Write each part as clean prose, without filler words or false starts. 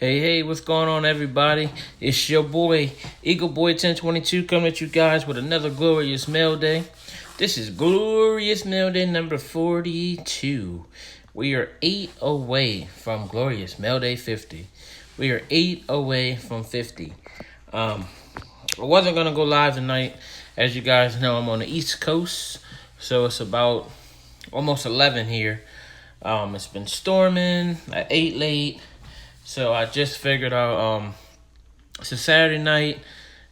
Hey, what's going on, everybody? It's your boy, Eagle Boy 1022, coming at you guys with another glorious mail day. This is glorious mail day number 42. We are 8 away from glorious mail day 50. We are 8 away from 50. I wasn't going to go live tonight. As you guys know, I'm on the East Coast, so it's about almost 11 here. It's been storming. I ate late. So I just figured out it's a Saturday night.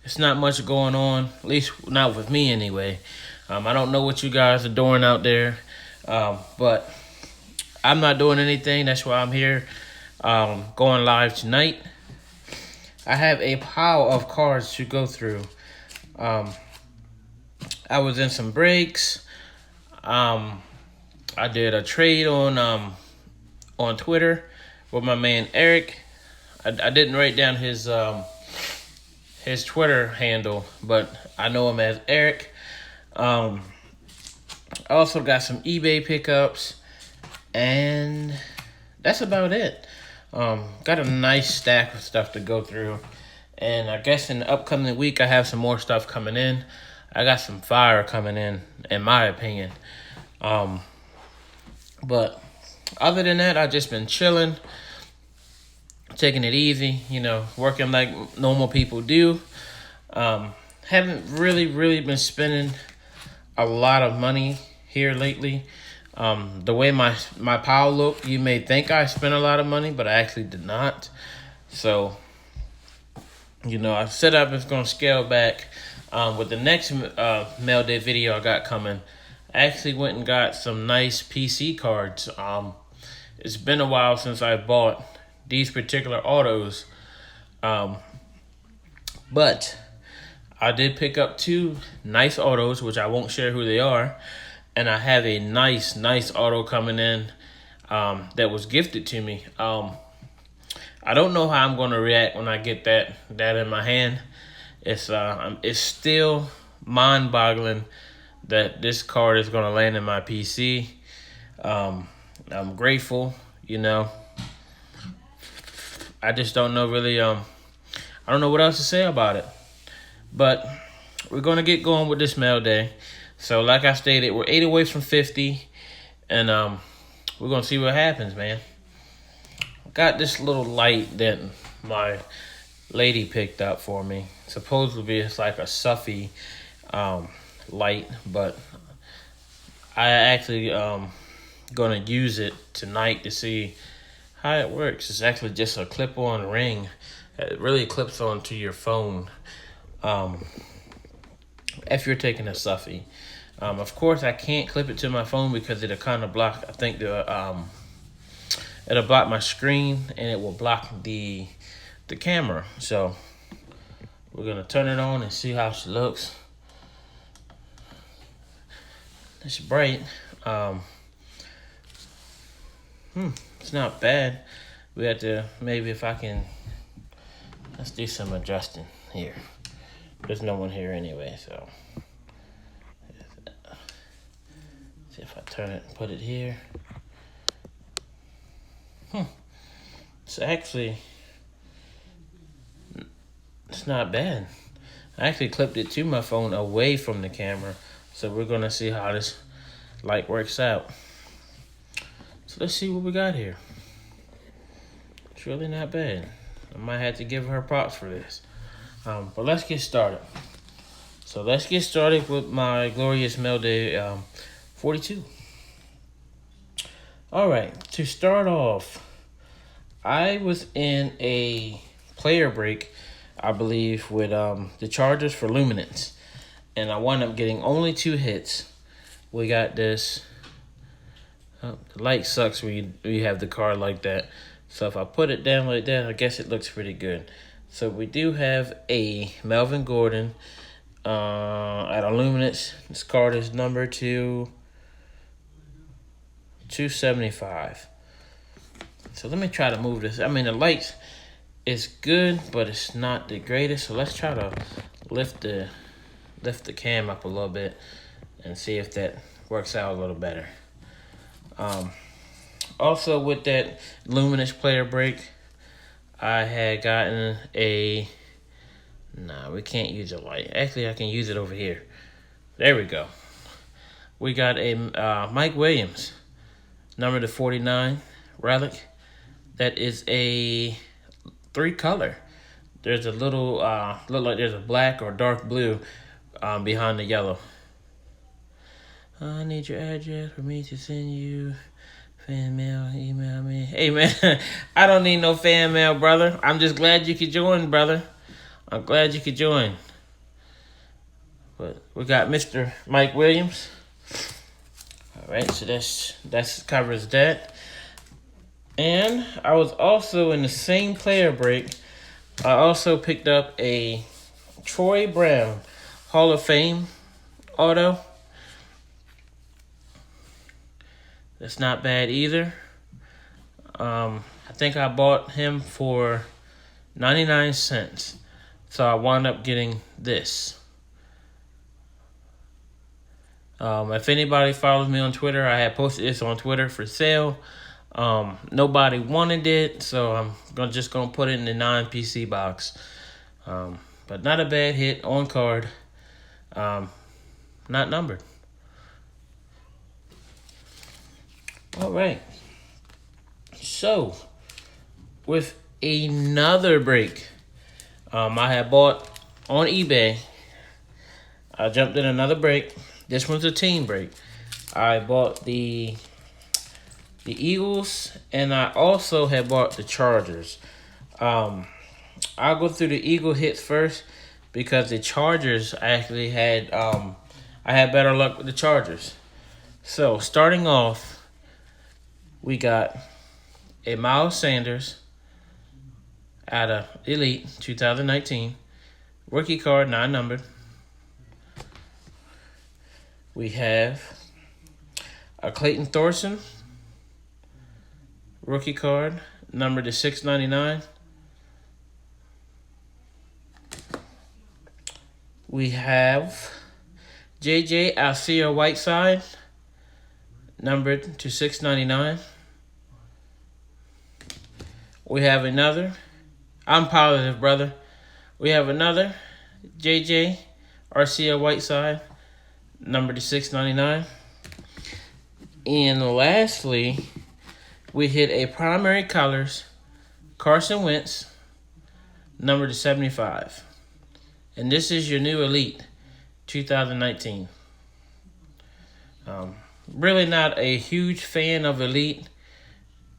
It's not much going on, at least not with me anyway. I don't know what you guys are doing out there, but I'm not doing anything. That's why I'm here going live tonight. I have a pile of cards to go through. I was in some breaks. I did a trade on Twitter with my man Eric. I didn't write down his Twitter handle, but I know him as Eric. I also got some eBay pickups, and that's about it. Got a nice stack of stuff to go through, and I guess in the upcoming week I have some more stuff coming in. I got some fire coming in my opinion. But other than that, I've just been chilling, taking it easy, working like normal people do. Haven't really been spending a lot of money here lately. The way my pile looked, you may think I spent a lot of money, but I actually did not. So, I said I was going to scale back. With the next mail day video I got coming, I actually went and got some nice PC cards. It's been a while since I bought these particular autos, but I did pick up two nice autos, which I won't share who they are, and I have a nice auto coming in that was gifted to me. I don't know how I'm going to react when I get that in my hand. It's still mind-boggling that this card is going to land in my PC. I'm grateful, I just don't know really, I don't know what else to say about it. But we're going to get going with this mail day. So like I stated, we're 8 away from 50. And we're going to see what happens, man. Got this little light that my lady picked up for me. Supposedly it's like a Suffy light, but I actually gonna use it tonight to see how it works. It's actually just a clip-on ring. It really clips onto your phone if you're taking a Suffy. Of course, I can't clip it to my phone because it'll kind of block. I think it'll block my screen and it will block the camera. So we're gonna turn it on and see how she looks. It's bright. It's not bad. We have to, maybe if I can, let's do some adjusting here. There's no one here anyway, so. See if I turn it and put it here. It's not bad. I actually clipped it to my phone away from the camera. So we're going to see how this light works out. So let's see what we got here. It's really not bad. I might have to give her props for this. But let's get started. So let's get started with my glorious mail day 42. All right, to start off, I was in a player break, I believe, with the Chargers for Luminance. And I wound up getting only 2 hits. We got this. The light sucks when you have the card like that. So if I put it down like that, I guess it looks pretty good. So we do have a Melvin Gordon at a Luminance. This card is number 275. So let me try to move this. I mean, the light is good, but it's not the greatest. So let's try to lift the cam up a little bit and see if that works out a little better. Also with that Luminous player break, I had gotten a... Nah, we can't use a light. Actually, I can use it over here. There we go. We got a Mike Williams, number to 49 relic. That is a 3-color. There's a little, look like there's a black or dark blue behind the yellow. I need your address for me to send you fan mail, email me. Hey, man, I don't need no fan mail, brother. I'm just glad you could join, brother. I'm glad you could join. But we got Mr. Mike Williams. All right, so that's covers that. And I was also in the same player break. I also picked up a Troy Brown Hall of Fame auto. That's not bad either. I think I bought him for 99 cents. So I wound up getting this. If anybody follows me on Twitter, I had posted this on Twitter for sale. Nobody wanted it, so I'm just gonna put it in the non-PC box. But not a bad hit on card. Not numbered. All right. So, with another break, I had bought on eBay. I jumped in another break. This one's a team break. I bought the Eagles, and I also had bought the Chargers. I'll go through the Eagle hits first because the Chargers actually had I had better luck with the Chargers. So starting off, we got a Miles Sanders out of Elite 2019. Rookie card, 9 numbered. We have a Clayton Thorson. Rookie card, numbered to 699. We have J.J. Alcea-Whiteside, numbered to 699. We have another. I'm positive, brother. We have another J.J. Alcea-Whiteside, numbered to 699. And lastly, we hit a primary colors Carson Wentz, numbered to 75. And this is your new Elite 2019. Really not a huge fan of Elite.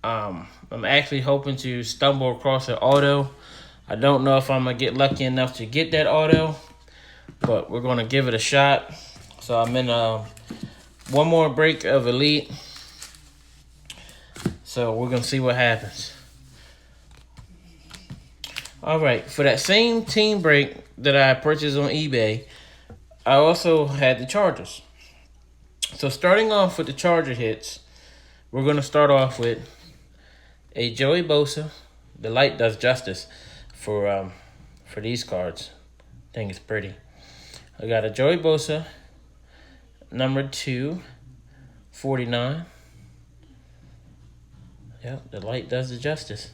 I'm actually hoping to stumble across an auto. I don't know if I'm going to get lucky enough to get that auto, but we're going to give it a shot. So I'm in one more break of Elite. So we're going to see what happens. All right, for that same team break that I purchased on eBay, I also had the Chargers. So starting off with the Charger hits, we're going to start off with a Joey Bosa. The light does justice for these cards. I think it's pretty. I got a Joey Bosa, number 249. Yep, the light does the justice.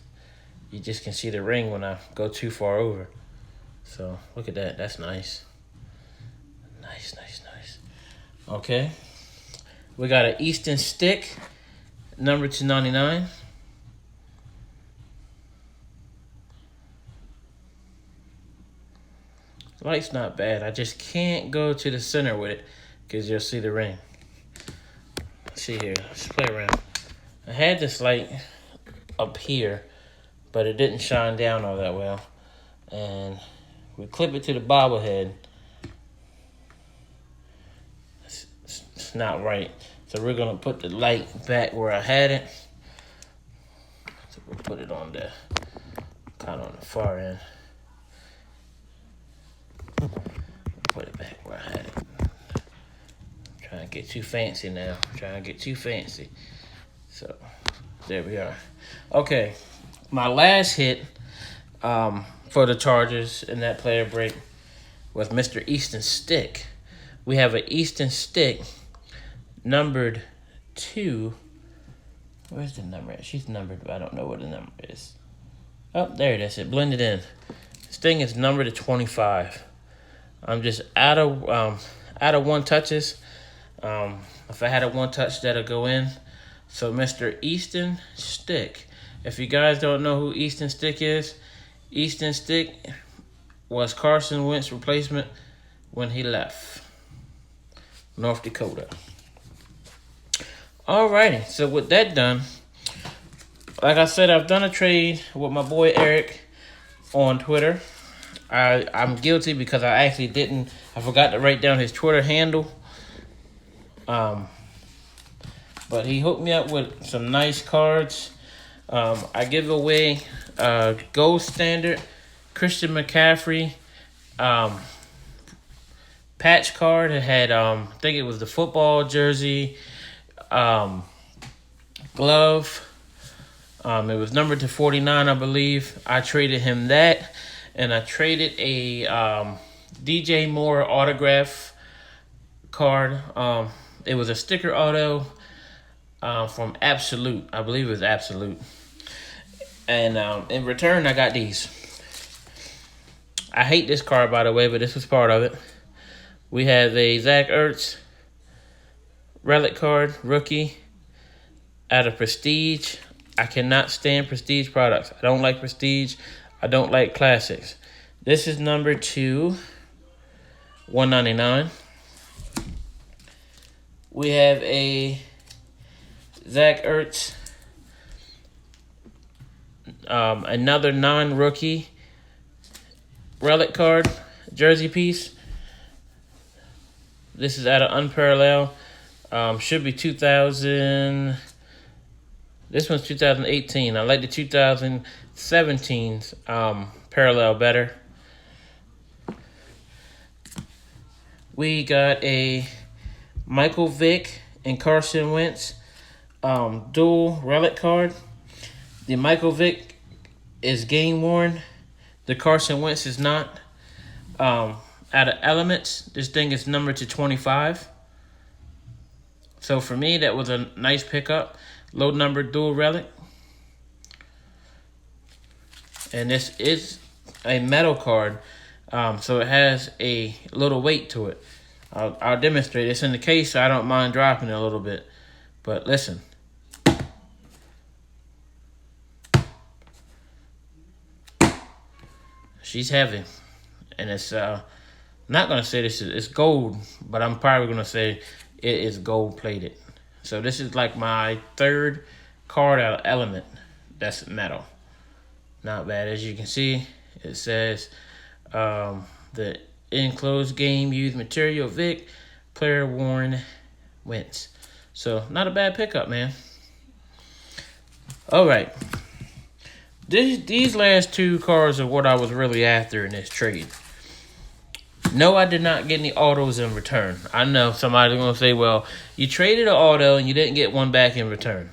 You just can see the ring when I go too far over. So, look at that. That's nice. Nice. Okay. We got an Easton Stick, number 299. Light's not bad. I just can't go to the center with it because you'll see the ring. Let's see here. Let's play around. I had this light up here, but it didn't shine down all that well. And we clip it to the bobblehead. It's not right. So we're going to put the light back where I had it. So we'll put it on the, kind of on the far end. Put it back where I had it. Trying to get too fancy now. So, there we are. Okay, my last hit for the Chargers in that player break was Mr. Easton Stick. We have an Easton Stick numbered 2. Where's the number at? She's numbered, but I don't know what the number is. Oh, there it is. It blended in. This thing is numbered to 25. I'm just out of one touches. If I had a one touch, that'll go in. So Mr. Easton Stick. If you guys don't know who Easton Stick is, Easton Stick was Carson Wentz's replacement when he left North Dakota. Alrighty, so with that done, like I said, I've done a trade with my boy Eric on Twitter. I'm guilty because I forgot to write down his Twitter handle. But he hooked me up with some nice cards. I give away gold standard Christian McCaffrey patch card. It had I think it was the football jersey, glove. It was numbered to 49, I believe. I traded him that, and I traded a DJ Moore autograph card. It was a sticker auto from Absolute. I believe it was Absolute. And in return, I got these. I hate this card, by the way, but this was part of it. We have a Zach Ertz relic card, rookie, out of Prestige. I cannot stand Prestige products. I don't like Prestige. I don't like classics. This is number 2, 199. We have a Zach Ertz, another non-rookie relic card, jersey piece. This is out of Unparalleled. Should be 2000. This one's 2018. I like the 2017's parallel better. We got a Michael Vick and Carson Wentz dual relic card. The Michael Vick is game worn. The Carson Wentz is not. Out of Elements, this thing is numbered to 25. So for me, that was a nice pickup. Low number dual relic. And this is a metal card. So it has a little weight to it. I'll demonstrate. It's in the case, so I don't mind dropping it a little bit. But listen. She's heavy. And it's not going to say it's gold, but I'm probably going to say it is gold plated. So this is like my third card out of Element that's metal. Not bad. As you can see, it says the enclosed game used material Vic, player worn Wentz. So not a bad pickup, man. All right. These last two cards are what I was really after in this trade. No, I did not get any autos in return. I know somebody's going to say, well, you traded an auto and you didn't get one back in return.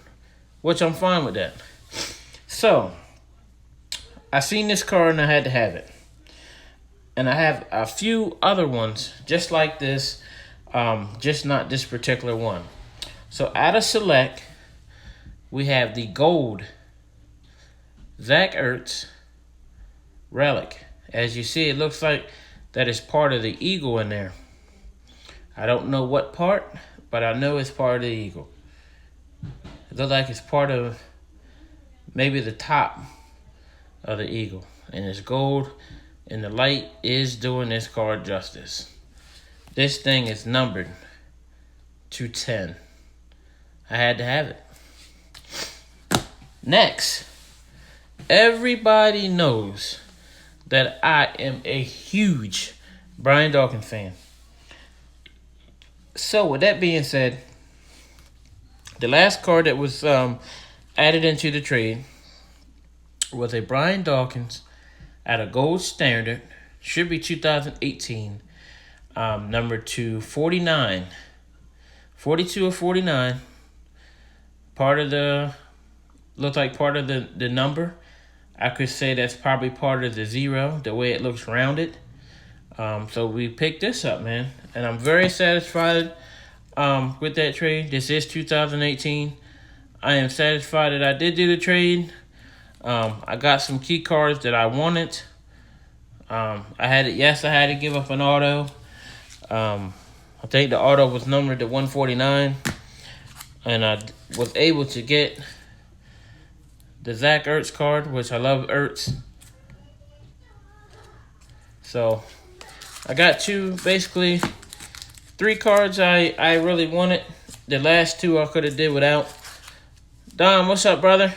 Which I'm fine with that. So, I seen this card and I had to have it. And I have a few other ones just like this. Just not this particular one. So, out of Select, we have the gold Zach Ertz relic. As you see, it looks like that is part of the eagle in there. I don't know what part, but I know it's part of the eagle. It looks like it's part of maybe the top of the eagle. And it's gold, and the light is doing this card justice. This thing is numbered to 10. I had to have it. Next, everybody knows that I am a huge Brian Dawkins fan. So with that being said, the last card that was added into the trade was a Brian Dawkins at a gold standard. Should be 2018. Number 249. 42 or 49. Looks like part of the number. I could say that's probably part of the 0, the way it looks rounded. So we picked this up, man. And I'm very satisfied with that trade. This is 2018. I am satisfied that I did do the trade. I got some key cards that I wanted. I had to give up an auto. I think the auto was numbered to 149, and I was able to get the Zach Ertz card, which I love Ertz. So I got basically three cards I really wanted. The last two I could have did without. Don, what's up, brother?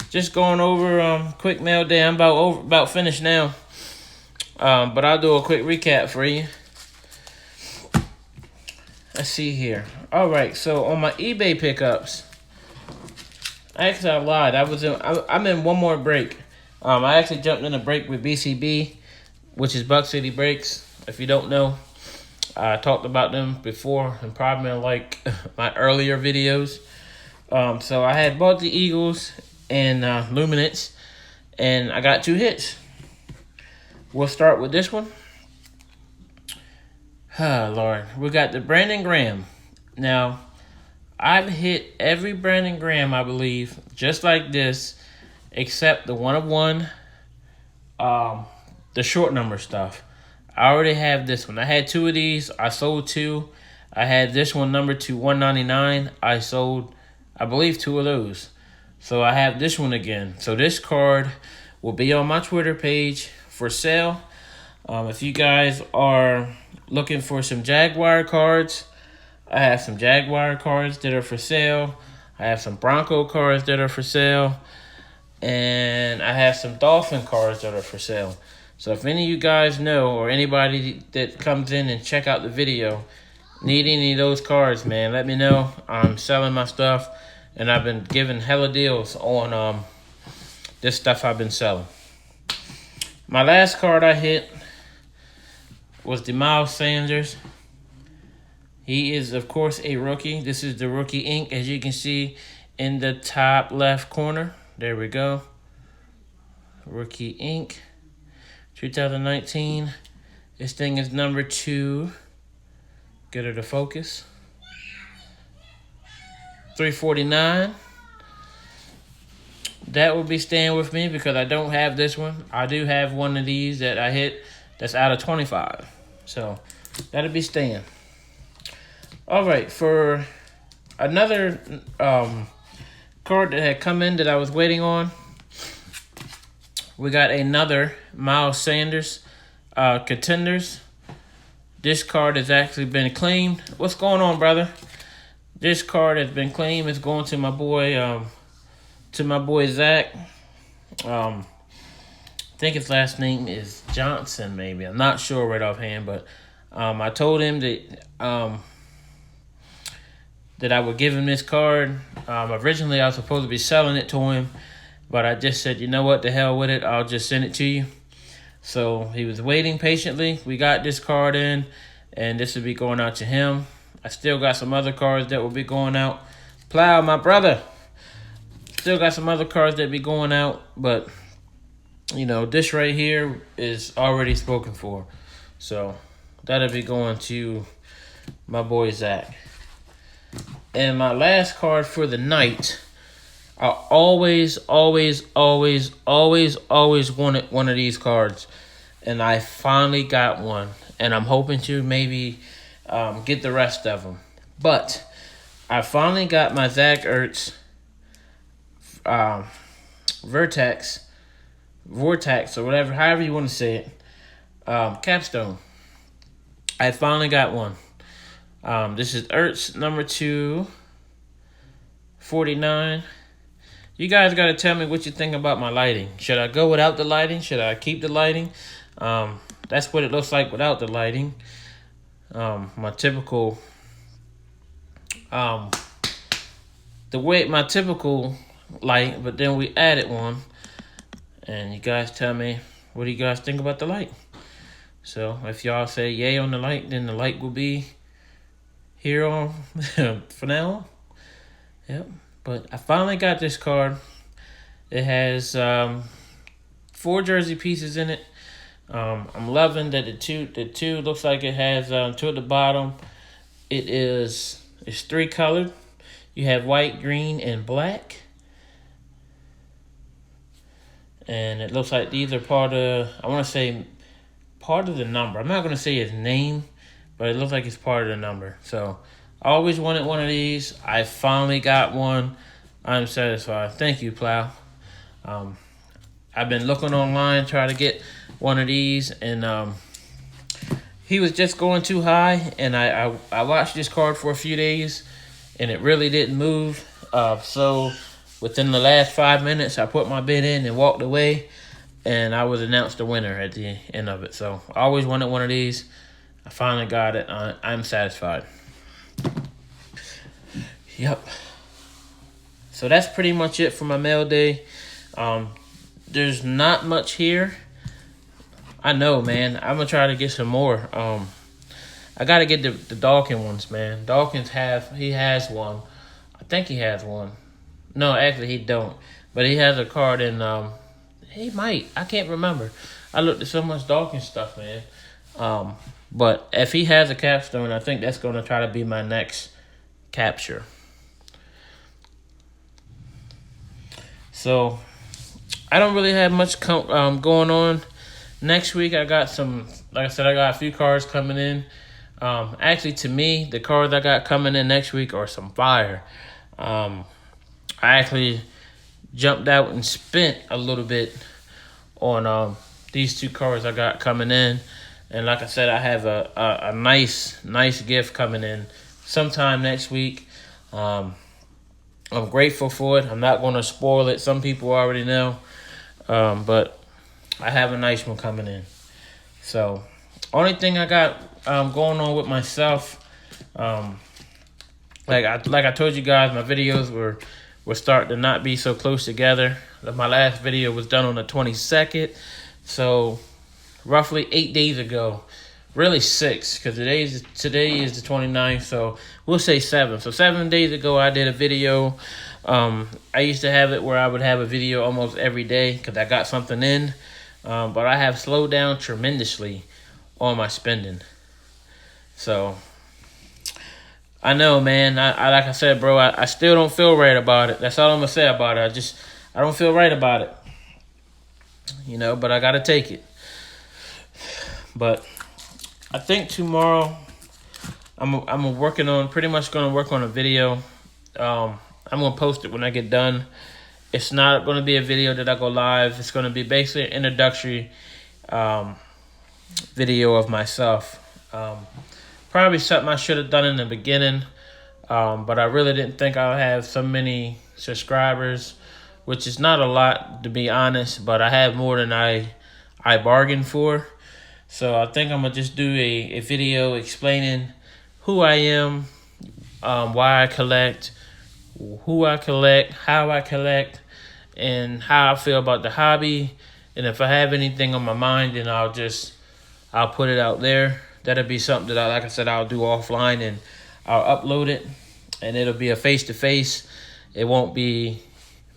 Just going over quick mail day. I'm about finished now. But I'll do a quick recap for you. Let's see here. All right, so on my eBay pickups, actually I lied. I'm in one more break. I actually jumped in a break with BCB, which is Buck City Breaks. If you don't know, I talked about them before and probably in like my earlier videos. So I had bought the Eagles and Luminance, and I got 2 hits. We'll start with this one. Oh, Lord. We got the Brandon Graham. Now, I've hit every Brandon Graham, I believe, just like this, except the 1-of-1, the short number stuff. I already have this one. I had 2 of these. I sold 2. I had this one numbered to 199. I sold, I believe, 2 of those. So I have this one again. So this card will be on my Twitter page for sale. If you guys are looking for some Jaguar cards, I have some Jaguar cards that are for sale. I have some Bronco cards that are for sale. And I have some Dolphin cards that are for sale. So if any of you guys know, or anybody that comes in and check out the video, need any of those cards, man, let me know. I'm selling my stuff, and I've been giving hella deals on this stuff I've been selling. My last card I hit was the Miles Sanders. He is, of course, a rookie. This is the rookie ink, as you can see in the top left corner. There we go. Rookie ink. 2019. This thing is number 2. Get her to focus. 349. That will be staying with me because I don't have this one. I do have one of these that I hit that's out of 25. So that'll be staying. All right, for another card that had come in that I was waiting on, we got another Miles Sanders Contenders. This card has actually been claimed. What's going on, brother? This card has been claimed. It's going to my boy Zach. I think his last name is Johnson, maybe. I'm not sure right offhand, but I told him that I would give him this card. Originally, I was supposed to be selling it to him, but I just said, you know what, the hell with it. I'll just send it to you. So he was waiting patiently. We got this card in, and this will be going out to him. I still got some other cards that will be going out. Plow, my brother. Still got some other cards that be going out, but, you know, this right here is already spoken for. So that'll be going to my boy Zach. And my last card for the night, I always wanted one of these cards. And I finally got one. And I'm hoping to maybe get the rest of them. But I finally got my Zach Ertz Vortex, or whatever, however you want to say it, capstone. I finally got one. This is Ertz number 249. You guys got to tell me what you think about my lighting. Should I go without the lighting? Should I keep the lighting? That's what it looks like without the lighting. My typical light, but then we added one. And you guys tell me, what do you guys think about the light? So if y'all say yay on the light, then the light will be here on for now on. Yep. But I finally got this card. It has 4 jersey pieces in it. I'm loving that the two looks like it has 2 at the bottom. It's 3 colored. You have white, green, and black. And it looks like these are part of, I want to say, part of the number. I'm not going to say his name, but it looks like it's part of the number. So I always wanted one of these. I finally got one. I'm satisfied. Thank you, Plow. I've been looking online, trying to get one of these, and he was just going too high, and I watched this card for a few days, and it really didn't move. So within the last 5 minutes, I put my bid in and walked away, and I was announced the winner at the end of it. So I always wanted one of these. I finally got it. I'm satisfied. Yep. So that's pretty much it for my mail day. There's not much here. I know, man. I'm gonna try to get some more. I gotta get the Dawkins ones, man. Dawkins he has one. I think he has one. No, actually he don't. But he has a card in he might. I can't remember. I looked at so much Dawkins stuff, man. But if he has a capstone, I think that's gonna try to be my next capture. So I don't really have much going on. Next week, I got some, like I said, I got a few cards coming in. Actually, to me, the cards I got coming in next week are some fire. I actually jumped out and spent a little bit on these two cards I got coming in. And like I said, I have a nice gift coming in sometime next week. I'm grateful for it. I'm not going to spoil it. Some people already know. But I have a nice one coming in. So, only thing I got going on with myself, like I told you guys, my videos were starting to not be so close together. My last video was done on the 22nd, so roughly 8 days ago. Really 6, because today is the 29th, so we'll say 7. So 7 days ago, I did a video. I used to have it where I would have a video almost every day because I got something in. But I have slowed down tremendously on my spending. So I know, man. I like I said, bro, I still don't feel right about it. That's all I'm gonna say about it. I don't feel right about it. But I gotta take it. But I think tomorrow I'm working on pretty much gonna work on a video. I'm gonna post it when I get done. It's not gonna be a video that I go live. It's gonna be basically an introductory video of myself. Probably something I should have done in the beginning, but I really didn't think I would have so many subscribers, which is not a lot to be honest, but I have more than I bargained for. So I think I'm gonna just do a video explaining who I am, why I collect, who I collect, how I collect, and how I feel about the hobby. And if I have anything on my mind, then I'll put it out there. That'll be something that like I said, I'll do offline, and I'll upload it, and it'll be a face-to-face. It won't be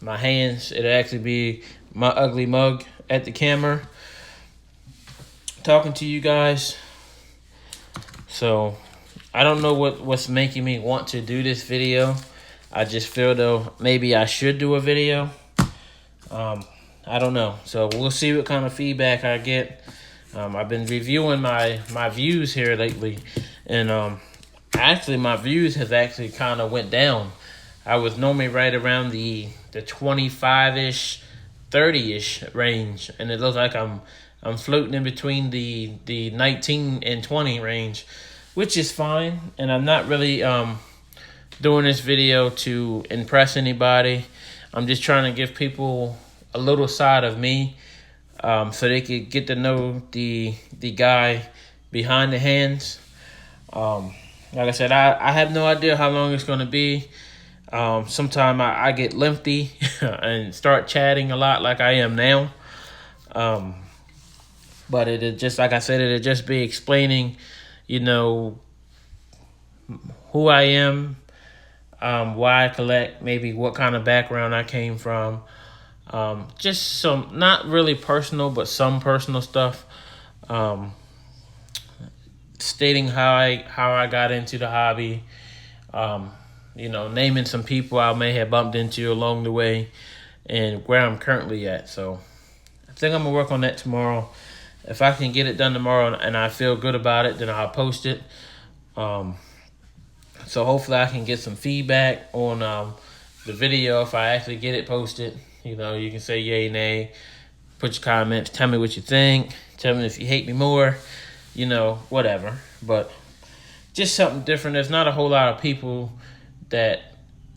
my hands. It'll actually be my ugly mug at the camera talking to you guys. So I don't know what's making me want to do this video. I just feel though maybe I should do a video. I don't know. So we'll see what kind of feedback I get. I've been reviewing my views here lately, and actually my views have actually kind of went down. I was normally right around the 25-ish, 30-ish range, and it looks like I'm floating in between the 19 and 20 range, which is fine. And I'm not really doing this video to impress anybody. I'm just trying to give people a little side of me, so they could get to know the guy behind the hands. Like I said, I have no idea how long it's going to be. Sometime I get lengthy and start chatting a lot like I am now. But it'll just, like I said, it'll just be explaining, who I am, why I collect, maybe what kind of background I came from. Just some, not really personal, but some personal stuff. Stating how I got into the hobby. Naming some people I may have bumped into along the way, and where I'm currently at. So think I'm gonna work on that tomorrow. If I can get it done tomorrow and I feel good about it, then I'll post it. So hopefully I can get some feedback on the video if I actually get it posted. You know, you can say yay, nay, put your comments, tell me what you think, tell me if you hate me more, you know, whatever. But just something different. There's not a whole lot of people that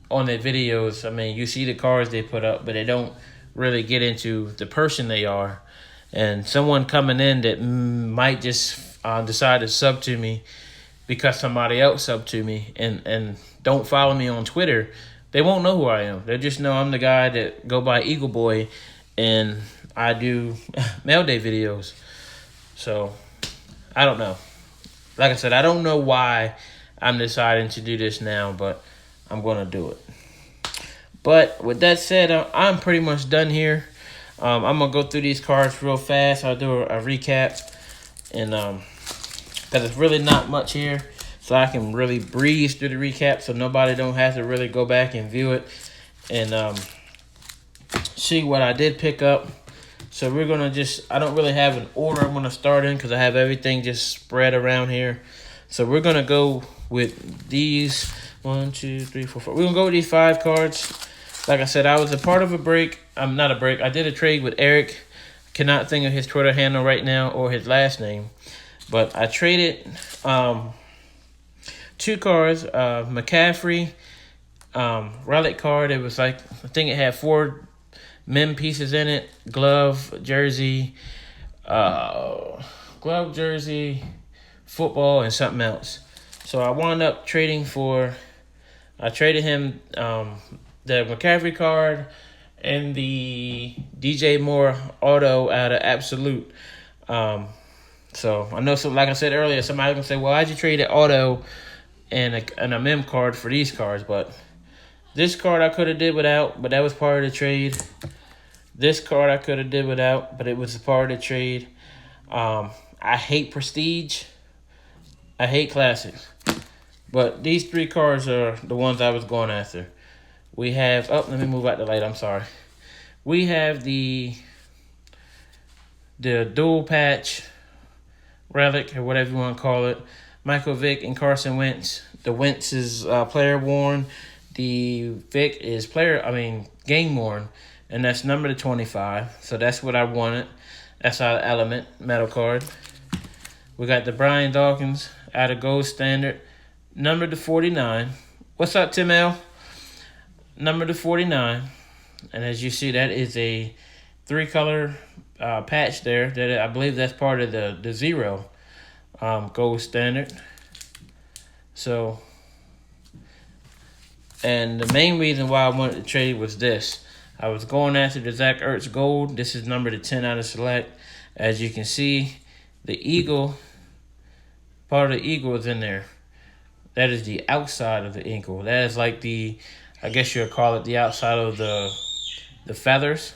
on their videos, I mean, you see the cars they put up, but they don't really get into the person they are. And someone coming in that might just decide to sub to me because somebody else subbed to me and don't follow me on Twitter, they won't know who I am. They just know I'm the guy that go by Eagle Boy and I do Mailday videos. So, I don't know. Like I said, I don't know why I'm deciding to do this now, but I'm going to do it. But with that said, I'm pretty much done here. I'm going to go through these cards real fast. I'll do a recap. And because it's really not much here. So I can really breeze through the recap so nobody don't have to really go back and view it. And see what I did pick up. So we're going to just, I don't really have an order I'm going to start in because I have everything just spread around here. So we're going to go with these 1, 2, 3, 4, 5. We're going to go with these 5 cards. Like I said, I was a part of a break. I'm not a break. I did a trade with Eric. Cannot think of his Twitter handle right now or his last name. But I traded 2 cards. McCaffrey relic card. It was like, I think it had 4 mem pieces in it. Glove, jersey, football, and something else. So I wound up trading for, I traded him the McCaffrey card and the DJ Moore auto out of Absolute. So I know, so like I said earlier, somebody can say, well, why'd you trade an auto and a mem card for these cards? But this card I could have did without, but that was part of the trade. This card I could have did without, but it was a part of the trade. I hate Prestige. I hate Classics. But these 3 cards are the ones I was going after. We have, oh, let me move out the light, I'm sorry. We have the dual patch relic, or whatever you want to call it. Michael Vick and Carson Wentz. The Wentz is player worn. The Vick is game worn. And that's number 25. So that's what I wanted. That's our element metal card. We got the Brian Dawkins out of Gold Standard. Number 49. What's up, Tim L? Number 49. And as you see, that is a 3-color patch there. That I believe that's part of the 0 Gold Standard. So, and the main reason why I wanted to trade was this. I was going after the Zach Ertz Gold. This is number 10 out of Select. As you can see, the Eagle, part of the Eagle is in there. That is the outside of the Eagle. That is like the, I guess you'll call it the outside of the feathers.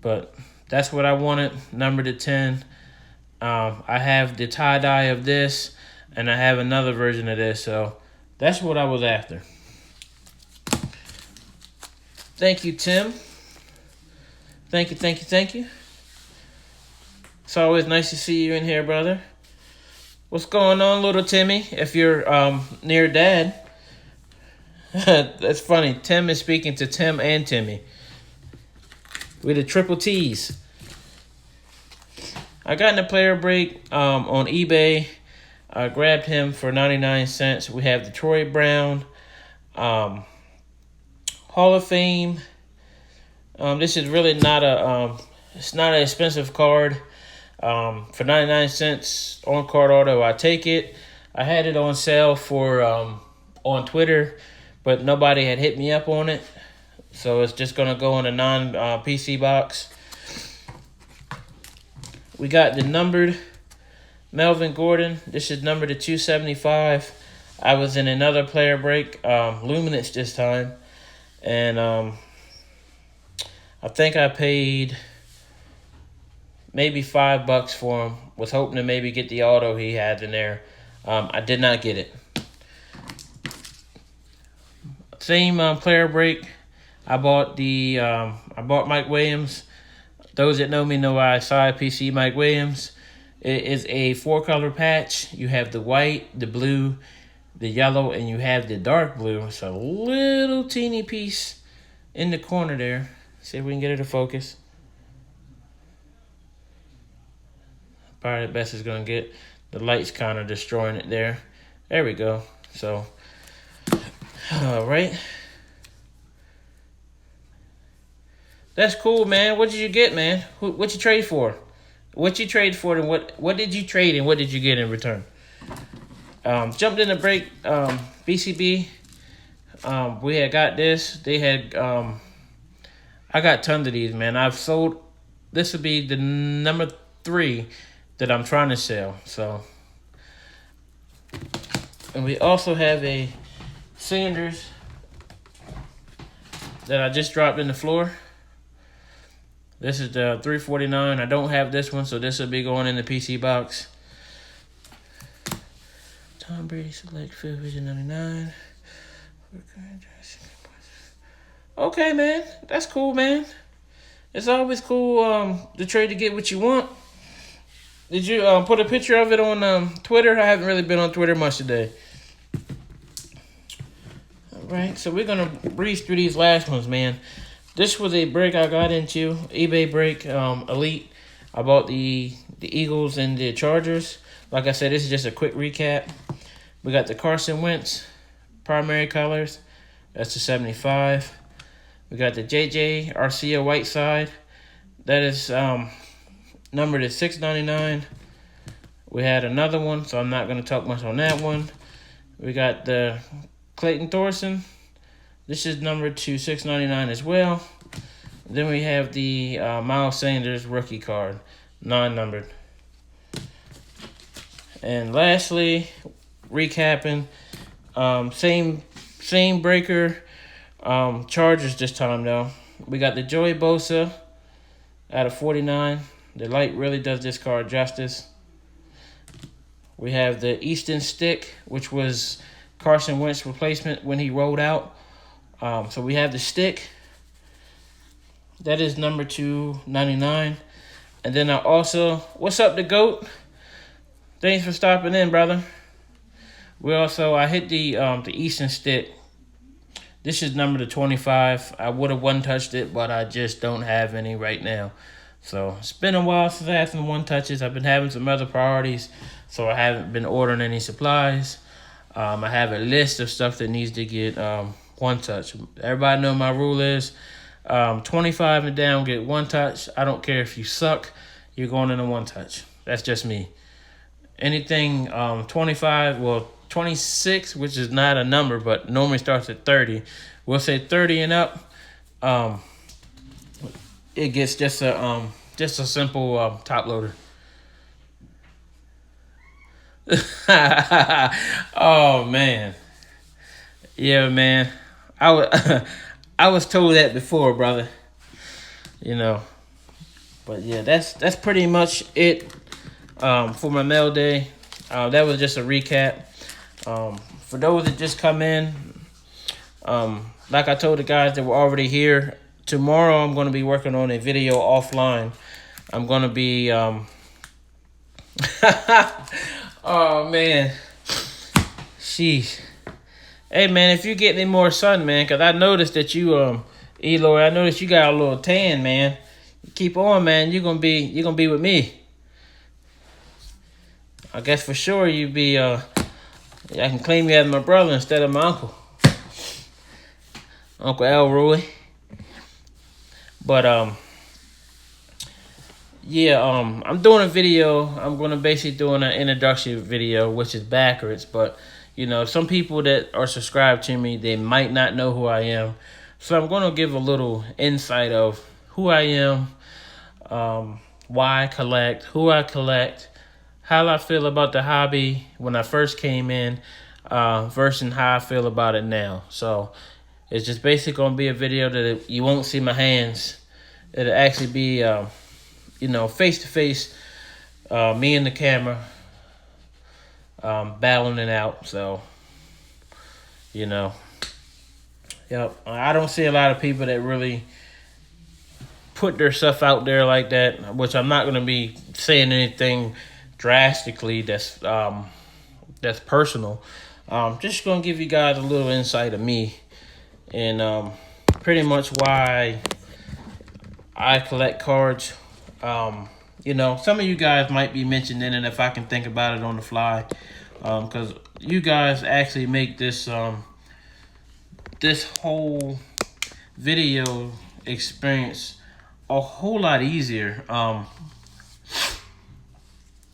But that's what I wanted, number 10. I have the tie-dye of this, and I have another version of this. So that's what I was after. Thank you, Tim. Thank you. It's always nice to see you in here, brother. What's going on, little Timmy? If you're near Dad. That's funny. Tim is speaking to Tim and Timmy. We're the triple T's. I got in a player break on eBay. I grabbed him for 99 cents. We have the Troy Brown Hall of Fame. This is really not it's not an expensive card. For 99 cents on card auto, I take it. I had it on sale for on Twitter, but nobody had hit me up on it. So it's just going to go in a non-PC box. We got the numbered Melvin Gordon. This is numbered to 275. I was in another player break, Luminance this time. And I think I paid maybe $5 for him. Was hoping to maybe get the auto he had in there. I did not get it. Same player break. I bought Mike Williams. Those that know me know I side PC Mike Williams. It is a 4-color patch. You have the white, the blue, the yellow, and you have the dark blue. It's a little teeny piece in the corner there. See if we can get it to focus. Probably the best it's going to get. The light's kind of destroying it there. There we go. So, all right. That's cool, man. What did you get, man? What you trade for? What you trade for, and what did you trade, and what did you get in return? Jumped in the break, BCB. We had got this. They had, I got tons of these, man. I've sold, this would be the number 3 that I'm trying to sell. So, and we also have a Sanders that I just dropped in the floor. This is the 349. I don't have this one, so this will be going in the PC box. Tom Brady Select Field Vision 99. Okay, man. That's cool, man. It's always cool to trade to get what you want. Did you put a picture of it on Twitter? I haven't really been on Twitter much today. All right, so we're going to breeze through these last ones, man. This was a break I got into, eBay break, Elite. I bought the Eagles and the Chargers. Like I said, this is just a quick recap. We got the Carson Wentz primary colors. That's the 75. We got the JJ Arcia Whiteside. That is numbered at 699. We had another one, so I'm not going to talk much on that one. We got the Clayton Thorson. This is numbered to 699 as well. Then we have the Miles Sanders rookie card, non-numbered. And lastly, recapping, same breaker, Chargers this time though. We got the Joey Bosa out of 49. The light really does this card justice. We have the Easton Stick, which was Carson Wentz replacement when he rolled out. So we have the stick. That is number 299. And then I also, what's up, the GOAT? Thanks for stopping in, brother. I hit the Easton Stick. This is number to 25. I would have one-touched it, but I just don't have any right now. So it's been a while since I had some one-touches. I've been having some other priorities, so I haven't been ordering any supplies. I have a list of stuff that needs to get one touch. Everybody know my rule is 25 and down get one touch. I don't care if you suck, you're going in a one touch. That's just me. Anything 25, well 26, which is not a number, but normally starts at 30. We'll say 30 and up. It gets just a simple top loader. Oh man, yeah, man. I was told that before, brother. You know, but yeah, that's pretty much it for my mail day. That was just a recap. For those that just come in, like I told the guys that were already here, tomorrow I'm going to be working on a video offline. I'm going to be oh man, sheesh. Hey man, if you get any more sun, man, because I noticed that you Eloy, I noticed you got a little tan, man. Keep on, man. You're gonna be with me. I guess for sure you be I can claim you as my brother instead of my uncle. Uncle Elroy. But yeah, I'm doing a video. I'm gonna basically doing an introduction video, which is backwards, but you know, some people that are subscribed to me, they might not know who I am. So I'm going to give a little insight of who I am, why I collect, who I collect, how I feel about the hobby when I first came in, versus how I feel about it now. So it's just basically going to be a video that you won't see my hands. It'll actually be, you know, face-to-face, me and the camera. Battling it out, so you know, yep. I don't see a lot of people that really put their stuff out there like that, which I'm not going to be saying anything drastically that's personal. Just going to give you guys a little insight of me and pretty much why I collect cards. You know, some of you guys might be mentioning it if I can think about it on the fly, because you guys actually make this this whole video experience a whole lot easier. I'm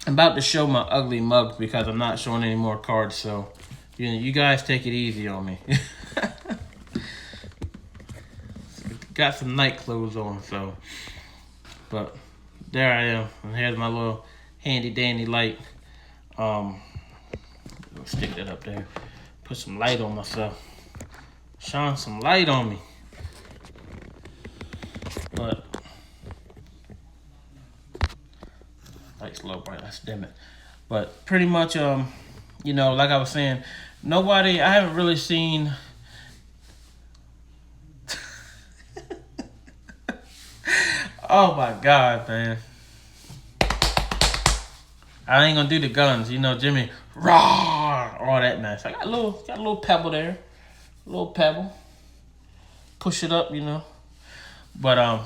about to show my ugly mug because I'm not showing any more cards, so you guys take it easy on me. Got some night clothes on, so, but there I am, and here's my little handy dandy light. Stick that up there, put some light on myself, shine some light on me. But light's low, bright, let's dim it. But pretty much, you know, like I was saying, I haven't really seen oh my God, man. I ain't gonna do the guns, you know, Jimmy, rah, all that mess. I got a little pebble there, a little pebble. Push it up, you know. But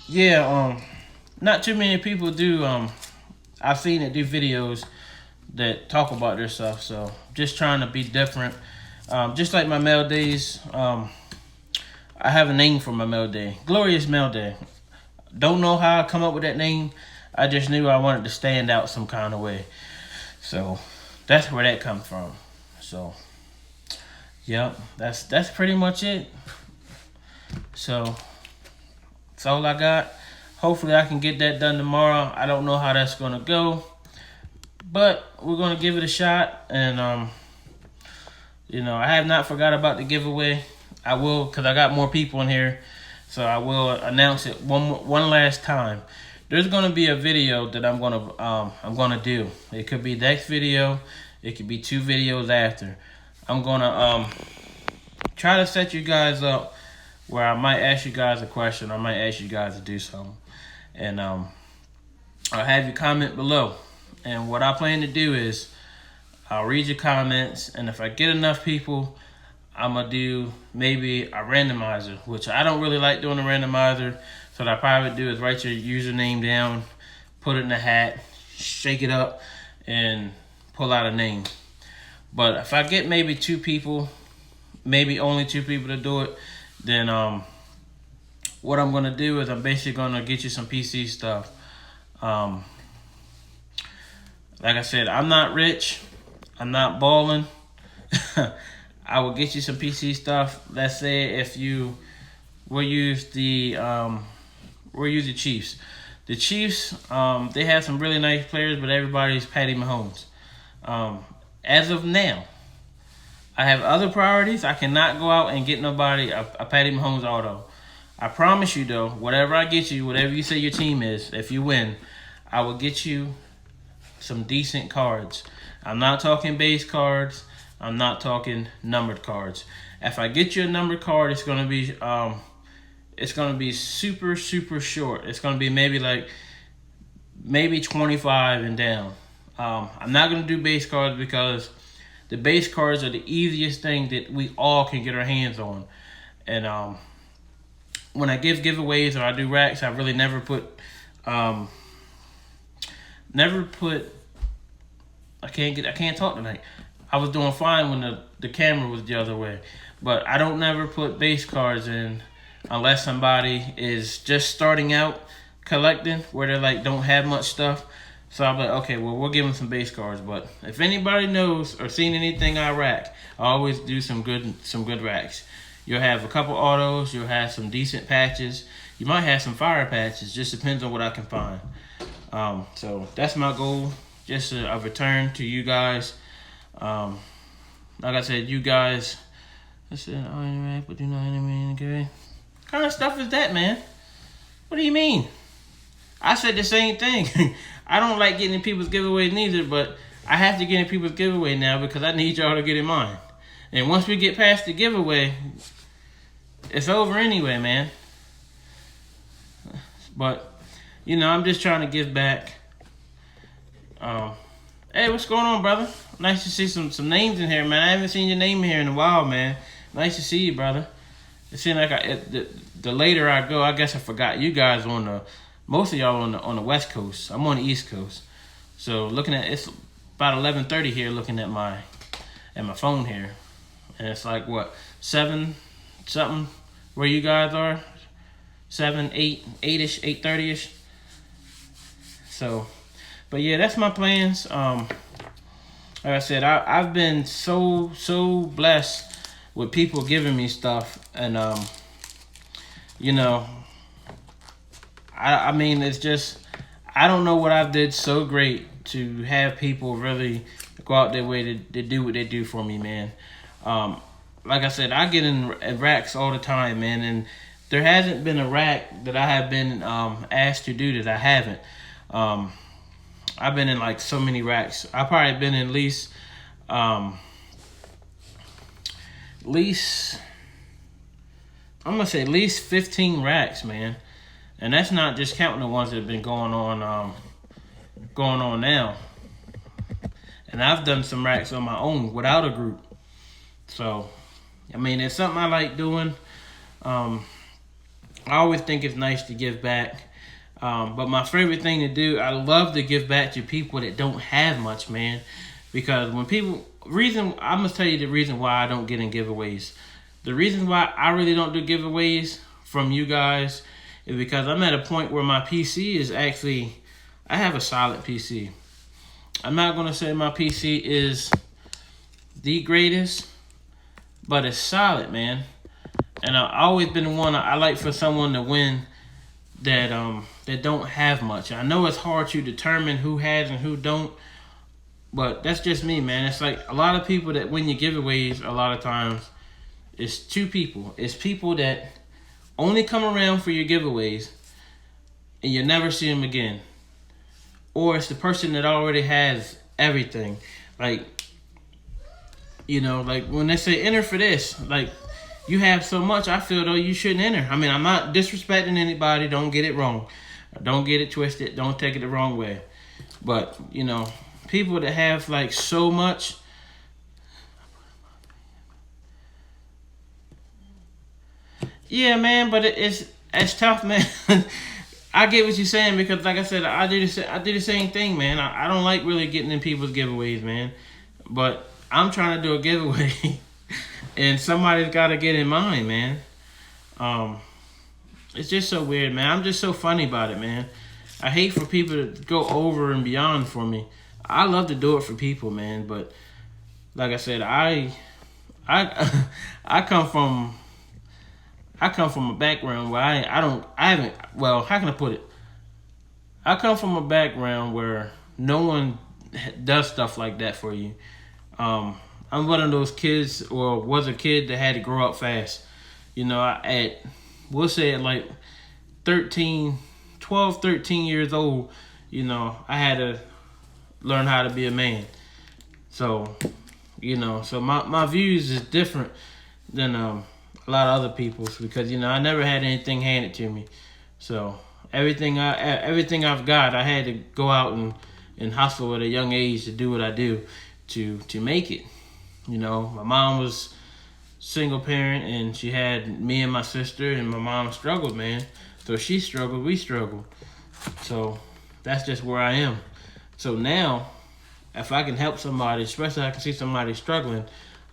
yeah, not too many people do. I've seen it do videos that talk about their stuff, so just trying to be different. Just like my Maildays, I have a name for my Mailday, Glorious Mailday. Don't know how I come up with that name. I just knew I wanted to stand out some kind of way, so that's where that comes from. So, yep, that's pretty much it. So that's all I got. Hopefully I can get that done tomorrow. I don't know how that's gonna go, but we're gonna give it a shot. And you know, I have not forgot about the giveaway. I will, because I got more people in here, so I will announce it one last time. There's gonna be a video that I'm gonna do. It could be next video. It could be 2 videos after. I'm gonna try to set you guys up where I might ask you guys a question. I might ask you guys to do something, and I'll have you comment below. And what I plan to do is I'll read your comments, and if I get enough people, I'm gonna do maybe a randomizer, which I don't really like doing a randomizer. So what I probably do is write your username down, put it in a hat, shake it up, and pull out a name. But if I get maybe 2 people, maybe only 2 people to do it, then what I'm gonna do is I'm basically gonna get you some PC stuff. Like I said, I'm not rich, I'm not balling. I will get you some PC stuff. Let's say if we'll use the Chiefs. The Chiefs, they have some really nice players, but everybody's Patty Mahomes. As of now, I have other priorities. I cannot go out and get nobody a Patty Mahomes auto. I promise you though, whatever I get you, whatever you say your team is, if you win, I will get you some decent cards. I'm not talking base cards. I'm not talking numbered cards. If I get you a numbered card, it's gonna be super short. It's gonna be maybe 25 and down. I'm not gonna do base cards because the base cards are the easiest thing that we all can get our hands on. And when I give giveaways or I do racks, I really never put I can't talk tonight. I was doing fine when the camera was the other way, but I don't never put base cards in unless somebody is just starting out collecting, where they don't have much stuff. So I'm like, okay, well, we'll give them some base cards. But if anybody knows or seen anything I rack, I always do some good racks. You'll have a couple autos, you'll have some decent patches, you might have some fire patches. Just depends on what I can find. So that's my goal, just a return to you guys. Like I said, you guys, I said, oh, rack, but do not enemy, okay? What kind of stuff is that, man? What do you mean? I said the same thing. I don't like getting in people's giveaways neither, but I have to get in people's giveaway now because I need y'all to get in mine. And once we get past the giveaway, it's over anyway, man. But I'm just trying to give back. Hey, what's going on, brother? Nice to see some names in here, man. I haven't seen your name in here in a while, man. Nice to see you, brother. It seems like the later I go, I guess I forgot you guys most of y'all on the West Coast. I'm on the East Coast, so looking at it's about 11:30 here. Looking at my phone here, and it's like what 7 something where you guys are, 7, 8ish, 8:30ish. So, but yeah, that's my plans. Like I said, I've been so blessed with people giving me stuff, and I mean, it's just I don't know what I did so great to have people really go out their way to do what they do for me, man. Like I said, I get in racks all the time, man, and there hasn't been a rack that I have been asked to do that I haven't. I've been in like so many racks. I've probably been in at least I'm gonna say at least 15 racks, man, and that's not just counting the ones that have been going on now. And I've done some racks on my own without a group. So, I mean, it's something I like doing. I always think it's nice to give back. But my favorite thing to do, I love to give back to people that don't have much, man. Because when I'm going to tell you the reason why I don't get in giveaways. The reason why I really don't do giveaways from you guys is because I'm at a point where my PC is actually, I have a solid PC. I'm not going to say my PC is the greatest, but it's solid, man. And I've always been one, I like for someone to win that don't have much. I know it's hard to determine who has and who don't, but that's just me, man. It's like a lot of people that win your giveaways, a lot of times, it's two people. It's people that only come around for your giveaways and you never see them again. Or it's the person that already has everything. Like when they say enter for this, like you have so much, I feel though you shouldn't enter. I mean, I'm not disrespecting anybody. Don't get it wrong. Don't get it twisted. Don't take it the wrong way. But, people that have like so much. Yeah, man, but it's tough, man. I get what you're saying because, like I said, I do the same thing, man. I don't like really getting in people's giveaways, man. But I'm trying to do a giveaway, and somebody's got to get in mine, man. It's just so weird, man. I'm just so funny about it, man. I hate for people to go over and beyond for me. I love to do it for people, man. But like I said, I come from a background where how can I put it? I come from a background where no one does stuff like that for you. I'm one of those kids, or was a kid that had to grow up fast. We'll say at like 13 years old, I had to learn how to be a man. So, so my views is different than a lot of other people's because, I never had anything handed to me. So everything I've got, I had to go out and hustle at a young age to do what I do to make it. My mom was single parent and she had me and my sister, and my mom struggled, man. So she struggled, we struggled. So that's just where I am. So now, if I can help somebody, especially if I can see somebody struggling,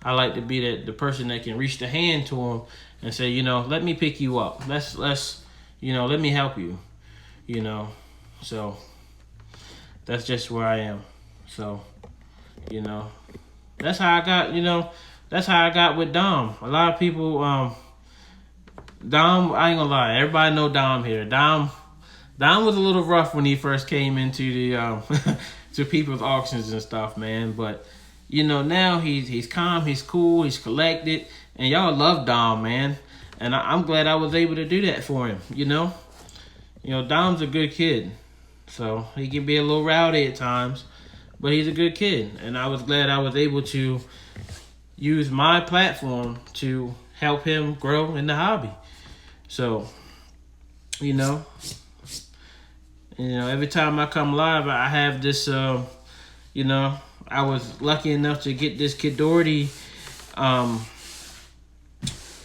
I like to be the person that can reach the hand to them and say, let me pick you up. Let's let me help you. So that's just where I am. So, that's how I got with Dom. A lot of people, Dom, I ain't gonna lie, everybody know Dom here. Dom was a little rough when he first came into the to people's auctions and stuff, man. But now he's calm, he's cool, he's collected, and y'all love Dom, man. And I'm glad I was able to do that for him. Dom's a good kid, so he can be a little rowdy at times, but he's a good kid, and I was glad I was able to use my platform to help him grow in the hobby. So, you know, every time I come live, I have this, you know, I was lucky enough to get this Kid Doherty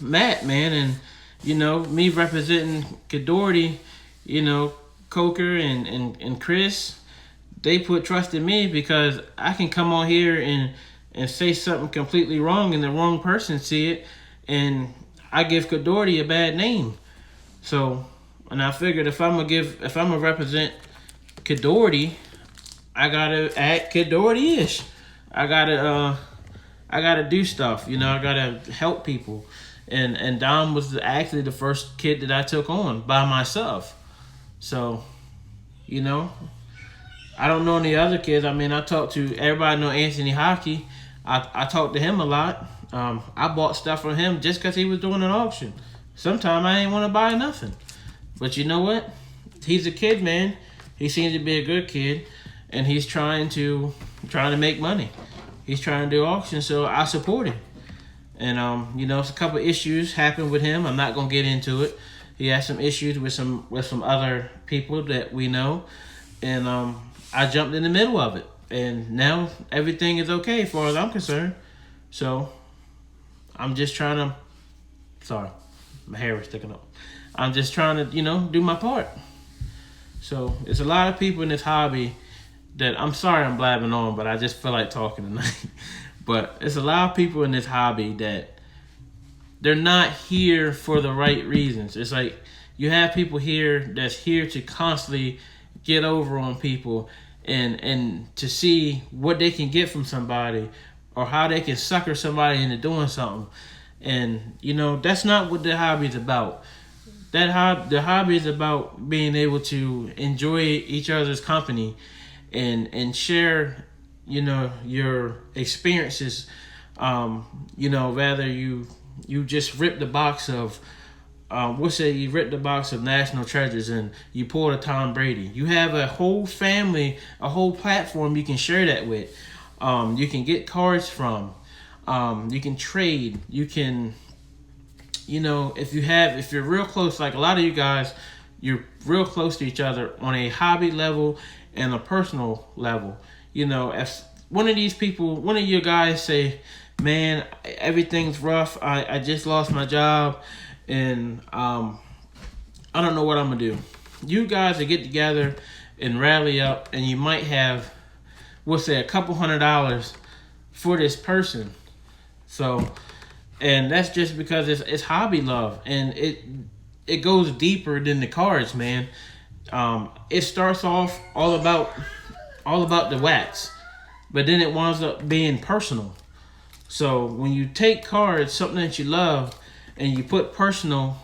mat, man. And, you know, me representing Kid Doherty, you know, Coker and Chris, they put trust in me because I can come on here and say something completely wrong and the wrong person see it, and I give Kid Doherty a bad name. So, and I figured if I'm gonna represent Kid Doherty, I gotta act Kid Doherty-ish. I gotta do stuff. You know, I gotta help people. And Dom was actually the first kid that I took on by myself. So, you know, I don't know any other kids. I mean, I talked to everybody. Know Anthony Hockey. I talked to him a lot. I bought stuff from him just because he was doing an auction. Sometimes I ain't want to buy nothing. But you know what? He's a kid, man. He seems to be a good kid, and he's trying to make money. He's trying to do auctions, so I support him. And you know, a couple of issues happened with him. I'm not gonna get into it. He has some issues with some other people that we know, and I jumped in the middle of it, and now everything is okay as far as I'm concerned. So I'm just trying to. Sorry, my hair is sticking up. I'm just trying to, you know, do my part. So it's a lot of people in this hobby that, I'm sorry I'm blabbing on, but I just feel like talking tonight. But it's a lot of people in this hobby that they're not here for the right reasons. It's like you have people here that's here to constantly get over on people and to see what they can get from somebody or how they can sucker somebody into doing something. And, you know, that's not what the hobby is about. The hobby is about being able to enjoy each other's company and share, you know, your experiences. You know, rather you just rip the box of you rip the box of national treasures and you pull a Tom Brady. You have a whole family, a whole platform you can share that with. You can get cards from. You can trade. You can, you know, if you're real close, like a lot of you guys, you're real close to each other on a hobby level and a personal level. You know, if one of you guys say, man, everything's rough. I just lost my job and I don't know what I'm gonna do. You guys will get together and rally up, and you might have, we'll say, a couple $100 for this person. So, and that's just because it's hobby love, and it goes deeper than the cards, man. It starts off all about the wax, but then it winds up being personal. So when you take cards, something that you love, and you put personal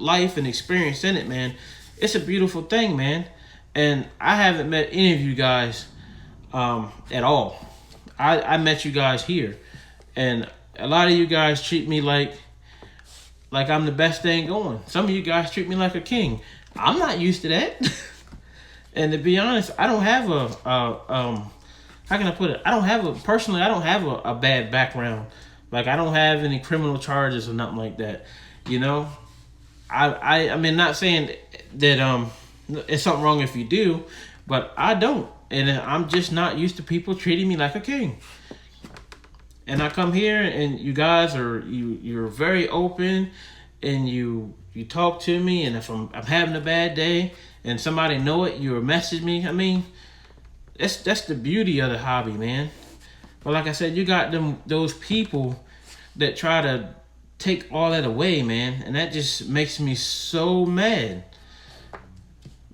life and experience in it, man, it's a beautiful thing, man. And I haven't met any of you guys at all. I met you guys here, and a lot of you guys treat me like I'm the best thing going. Some of you guys treat me like a king. I'm not used to that. And to be honest, I don't have how can I put it? I don't have a bad background. Like, I don't have any criminal charges or nothing like that. You know, I mean, not saying that it's something wrong if you do, but I don't, and I'm just not used to people treating me like a king. And I come here, and you guys you're very open, and you talk to me, and if I'm having a bad day, and somebody know it, you message me. I mean, that's the beauty of the hobby, man. But like I said, you got those people that try to take all that away, man, and that just makes me so mad.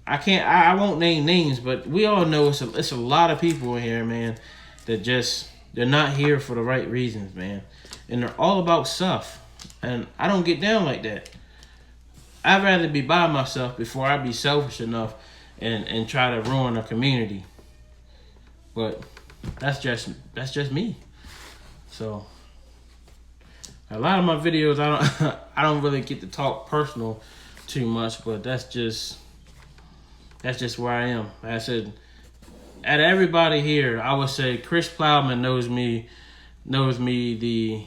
I won't name names, but we all know it's a lot of people in here, man, that they're not here for the right reasons, man. And they're all about stuff. And I don't get down like that. I'd rather be by myself before I be selfish enough and try to ruin a community. But that's just me. So a lot of my videos, I don't really get to talk personal too much, but that's just where I am. Like I said, out of everybody here, I would say Chris Plowman knows me the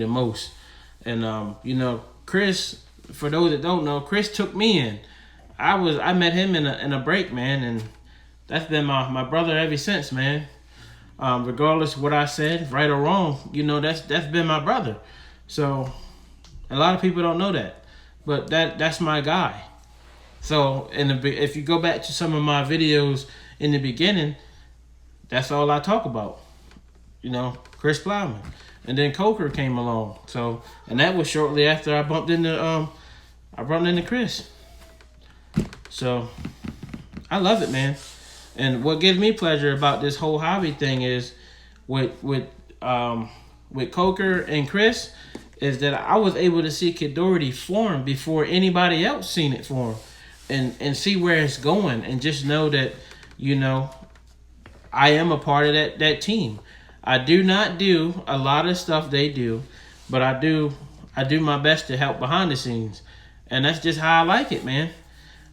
most. And you know, Chris, for those that don't know, Chris took me in. I met him in a break, man, and that's been my brother ever since, man. Regardless of what I said, right or wrong, you know, that's been my brother. So a lot of people don't know that, but that's my guy. So if you go back to some of my videos in the beginning, that's all I talk about. You know, Chris Plowman, and then Coker came along. So, and that was shortly after I bumped into Chris. So I love it, man. And what gives me pleasure about this whole hobby thing is with Coker and Chris is that I was able to see Kid Doherty form before anybody else seen it form, and see where it's going, and just know that, you know, I am a part of that team. I do not do a lot of stuff they do, but I do my best to help behind the scenes, and that's just how I like it, man.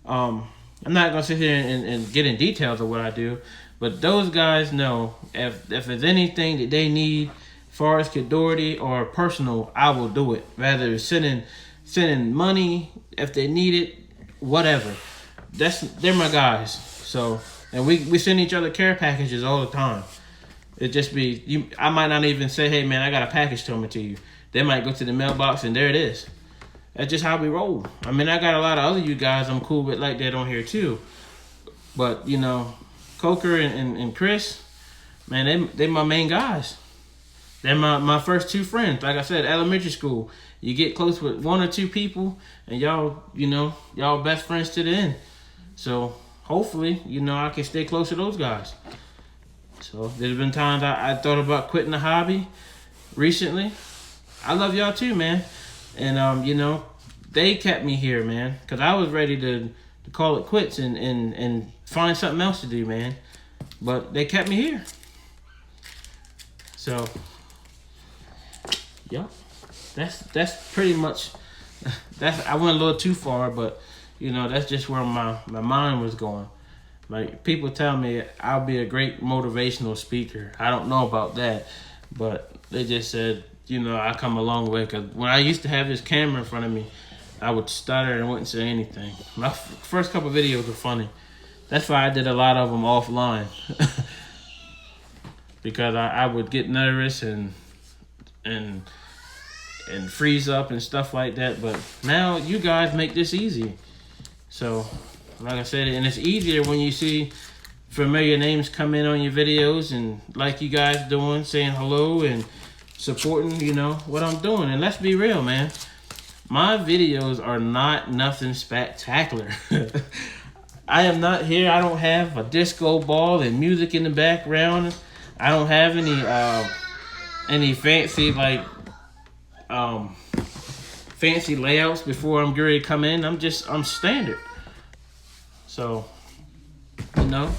I'm not gonna sit here and get in details of what I do, but those guys know if there's anything that they need, as far as Kid Doherty or personal, I will do it. Rather it's sending money if they need it, whatever. They're my guys. So, and we send each other care packages all the time. It just be I might not even say, hey man, I got a package coming to you. They might go to the mailbox and there it is. That's just how we roll. I mean, I got a lot of other you guys I'm cool with like that on here too. But, you know, Coker and Chris, man, they my main guys. They're my first two friends. Like I said, elementary school. You get close with one or two people and y'all best friends to the end. So hopefully, you know, I can stay close to those guys. So there's been times I thought about quitting the hobby recently. I love y'all too, man. And, you know, they kept me here, man, because I was ready to call it quits and find something else to do, man. But they kept me here. So, yeah, that's pretty much, I went a little too far, but, you know, that's just where my mind was going. Like, people tell me I'll be a great motivational speaker. I don't know about that, but they just said, you know, I come a long way, because when I used to have this camera in front of me, I would stutter and wouldn't say anything. My first couple videos were funny. That's why I did a lot of them offline. Because I would get nervous and freeze up and stuff like that. But now you guys make this easy. So, like I said, and it's easier when you see familiar names come in on your videos and like you guys doing, saying hello and supporting, you know, what I'm doing. And let's be real, man. My videos are not nothing spectacular. I am not here. I don't have a disco ball and music in the background. I don't have any fancy fancy layouts before I'm ready to come in. I'm standard. So, you know,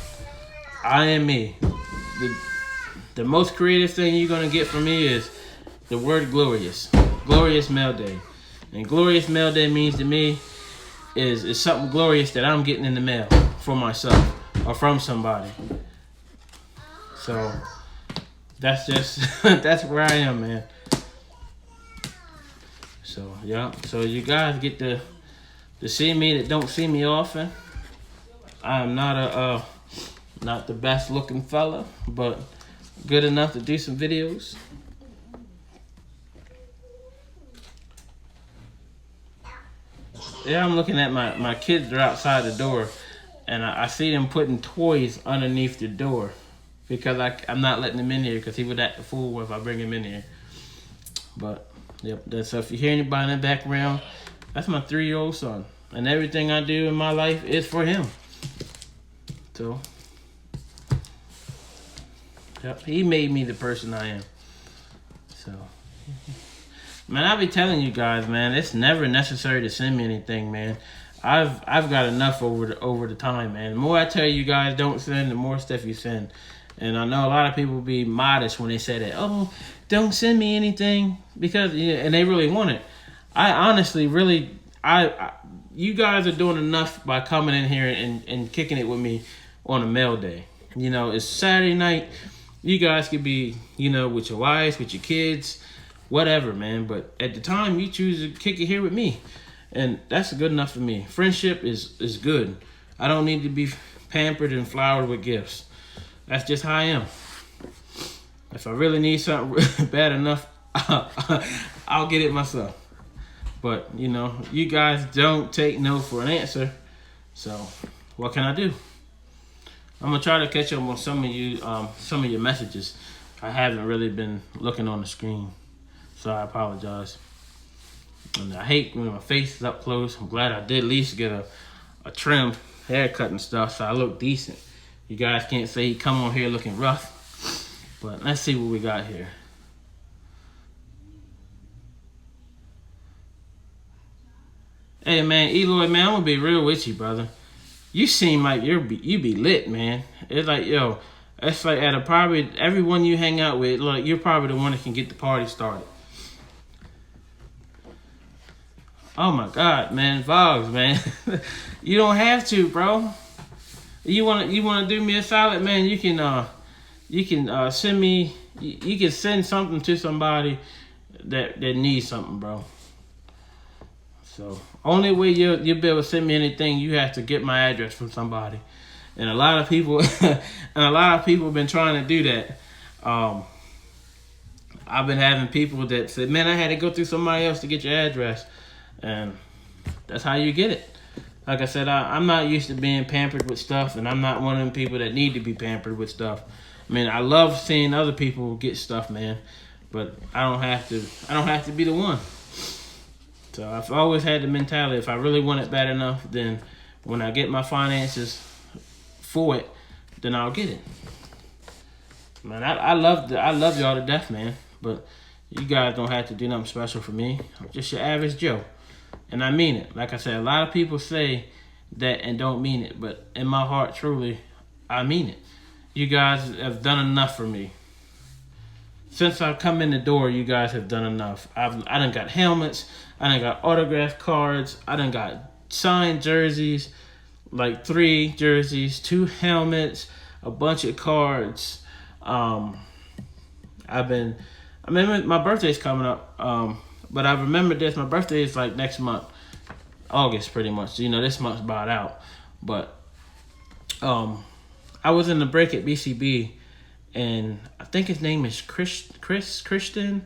I am me. The most creative thing you're going to get from me is the word glorious. Glorious Mailday. And glorious Mailday means to me is something glorious that I'm getting in the mail for myself or from somebody. So that's just, that's where I am, man. So, yeah. So you guys get to see me that don't see me often. I'm not not the best looking fella, but good enough to do some videos. Yeah, I'm looking at my kids are outside the door, and I see them putting toys underneath the door because I'm not letting them in here because he would act a fool if I bring him in here. But, yep, so if you hear anybody in the background, that's my 3-year-old son. And everything I do in my life is for him. So, yep, he made me the person I am. So, man, I be telling you guys, man, it's never necessary to send me anything, man. I've got enough over the time, man. The more I tell you guys don't send, the more stuff you send. And I know a lot of people be modest when they say that, oh, don't send me anything, because, and they really want it. I honestly, really, you guys are doing enough by coming in here and kicking it with me on a mail day. You know, it's Saturday night. You guys could be, you know, with your wives, with your kids, whatever, man. But at the time, you choose to kick it here with me, and that's good enough for me. Friendship is good. I don't need to be pampered and flowered with gifts. That's just how I am. If I really need something bad enough, I'll get it myself. But, you know, you guys don't take no for an answer. So, what can I do? I'm going to try to catch up on some of your messages. I haven't really been looking on the screen, so I apologize. And I hate when my face is up close. I'm glad I did at least get a trim haircut and stuff, so I look decent. You guys can't say he come on here looking rough. But let's see what we got here. Hey man, Eloy, man, I'm gonna be real with you, brother. You seem like you be lit, man. It's like, yo, it's like at a probably everyone you hang out with, like you're probably the one that can get the party started. Oh my God, man, Vlogs, man. You don't have to, bro. You wanna do me a solid, man? You can send me. You can send something to somebody that needs something, bro. So only way you'll be able to send me anything, you have to get my address from somebody, and a lot of people, have been trying to do that. I've been having people that said, "Man, I had to go through somebody else to get your address," and that's how you get it. Like I said, I'm not used to being pampered with stuff, and I'm not one of them people that need to be pampered with stuff. I mean, I love seeing other people get stuff, man, but I don't have to be the one. So I've always had the mentality, if I really want it bad enough, then when I get my finances for it, then I'll get it. Man, I love y'all to death, man, but you guys don't have to do nothing special for me. I'm just your average Joe, and I mean it. Like I said, a lot of people say that and don't mean it, but in my heart, truly, I mean it. You guys have done enough for me. Since I've come in the door, you guys have done enough. I done got helmets. I done got autograph cards. I done got signed jerseys, like 3 jerseys, 2 helmets, a bunch of cards. I mean, my birthday's coming up, but I remember this. My birthday is like next month, August, pretty much. You know, this month's about out, but I was in the break at BCB, and I think his name is Christian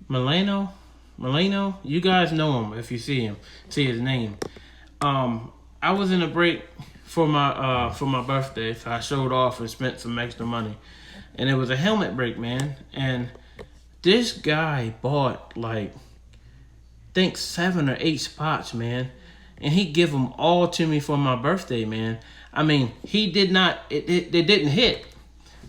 Milano. You guys know him if you see his name. I was in a break for my birthday, so I showed off and spent some extra money, and it was a helmet break, man. And this guy bought like, I think 7 or 8 spots, man, and he give them all to me for my birthday, man. I mean, he did not. It didn't hit.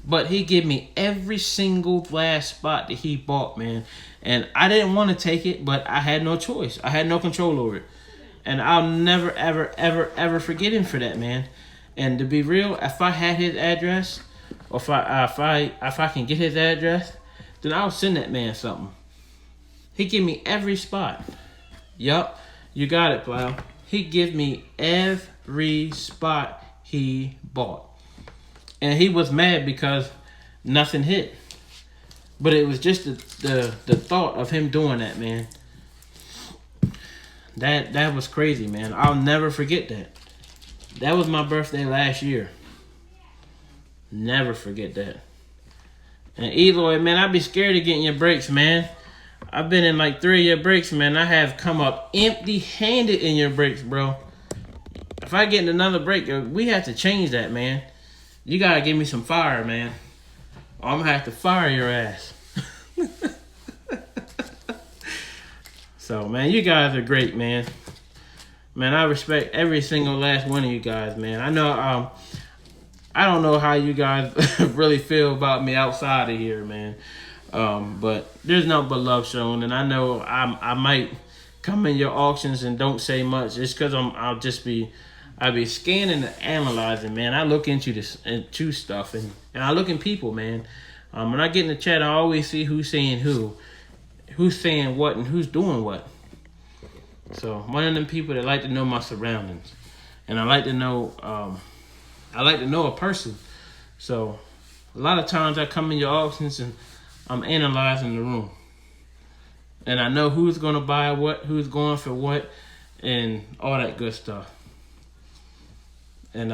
But he gave me every single last spot that he bought, man. And I didn't want to take it, but I had no choice. I had no control over it. And I'll never, ever, ever, ever forget him for that, man. And to be real, if I had his address, or if I can get his address, then I'll send that man something. He gave me every spot. Yup, you got it, pal. He gave me every spot he bought. And he was mad because nothing hit. But it was just the thought of him doing that, man. That was crazy, man. I'll never forget that. That was my birthday last year. Never forget that. And Eloy, man, I'd be scared of getting your breaks, man. I've been in like 3 of your breaks, man. I have come up empty-handed in your breaks, bro. If I get in another break, we have to change that, man. You gotta give me some fire, man. Or I'm gonna have to fire your ass. So, man, you guys are great, man. Man, I respect every single last one of you guys, man. I know, I don't know how you guys really feel about me outside of here, man. But there's nothing but love shown, and I know I might come in your auctions and don't say much. It's because I'll be scanning and analyzing, man. I look into stuff, and I look in people, man. When I get in the chat, I always see who's saying who's saying what, and who's doing what. So one of them people that like to know my surroundings, and I like to know a person. So a lot of times I come in your auctions and I'm analyzing the room. And I know who's going to buy what, who's going for what, and all that good stuff. And,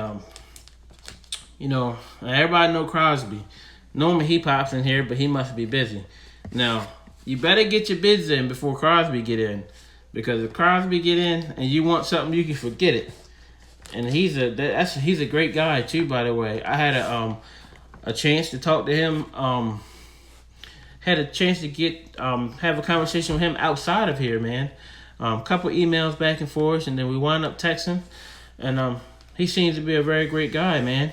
you know, everybody know Crosby. Normally he pops in here, but he must be busy. Now, you better get your bids in before Crosby get in. Because if Crosby get in and you want something, you can forget it. And he's a great guy too, by the way. I had a chance to talk to him. Had a chance to have a conversation with him outside of here, man. Couple emails back and forth, and then we wound up texting. And he seems to be a very great guy, man.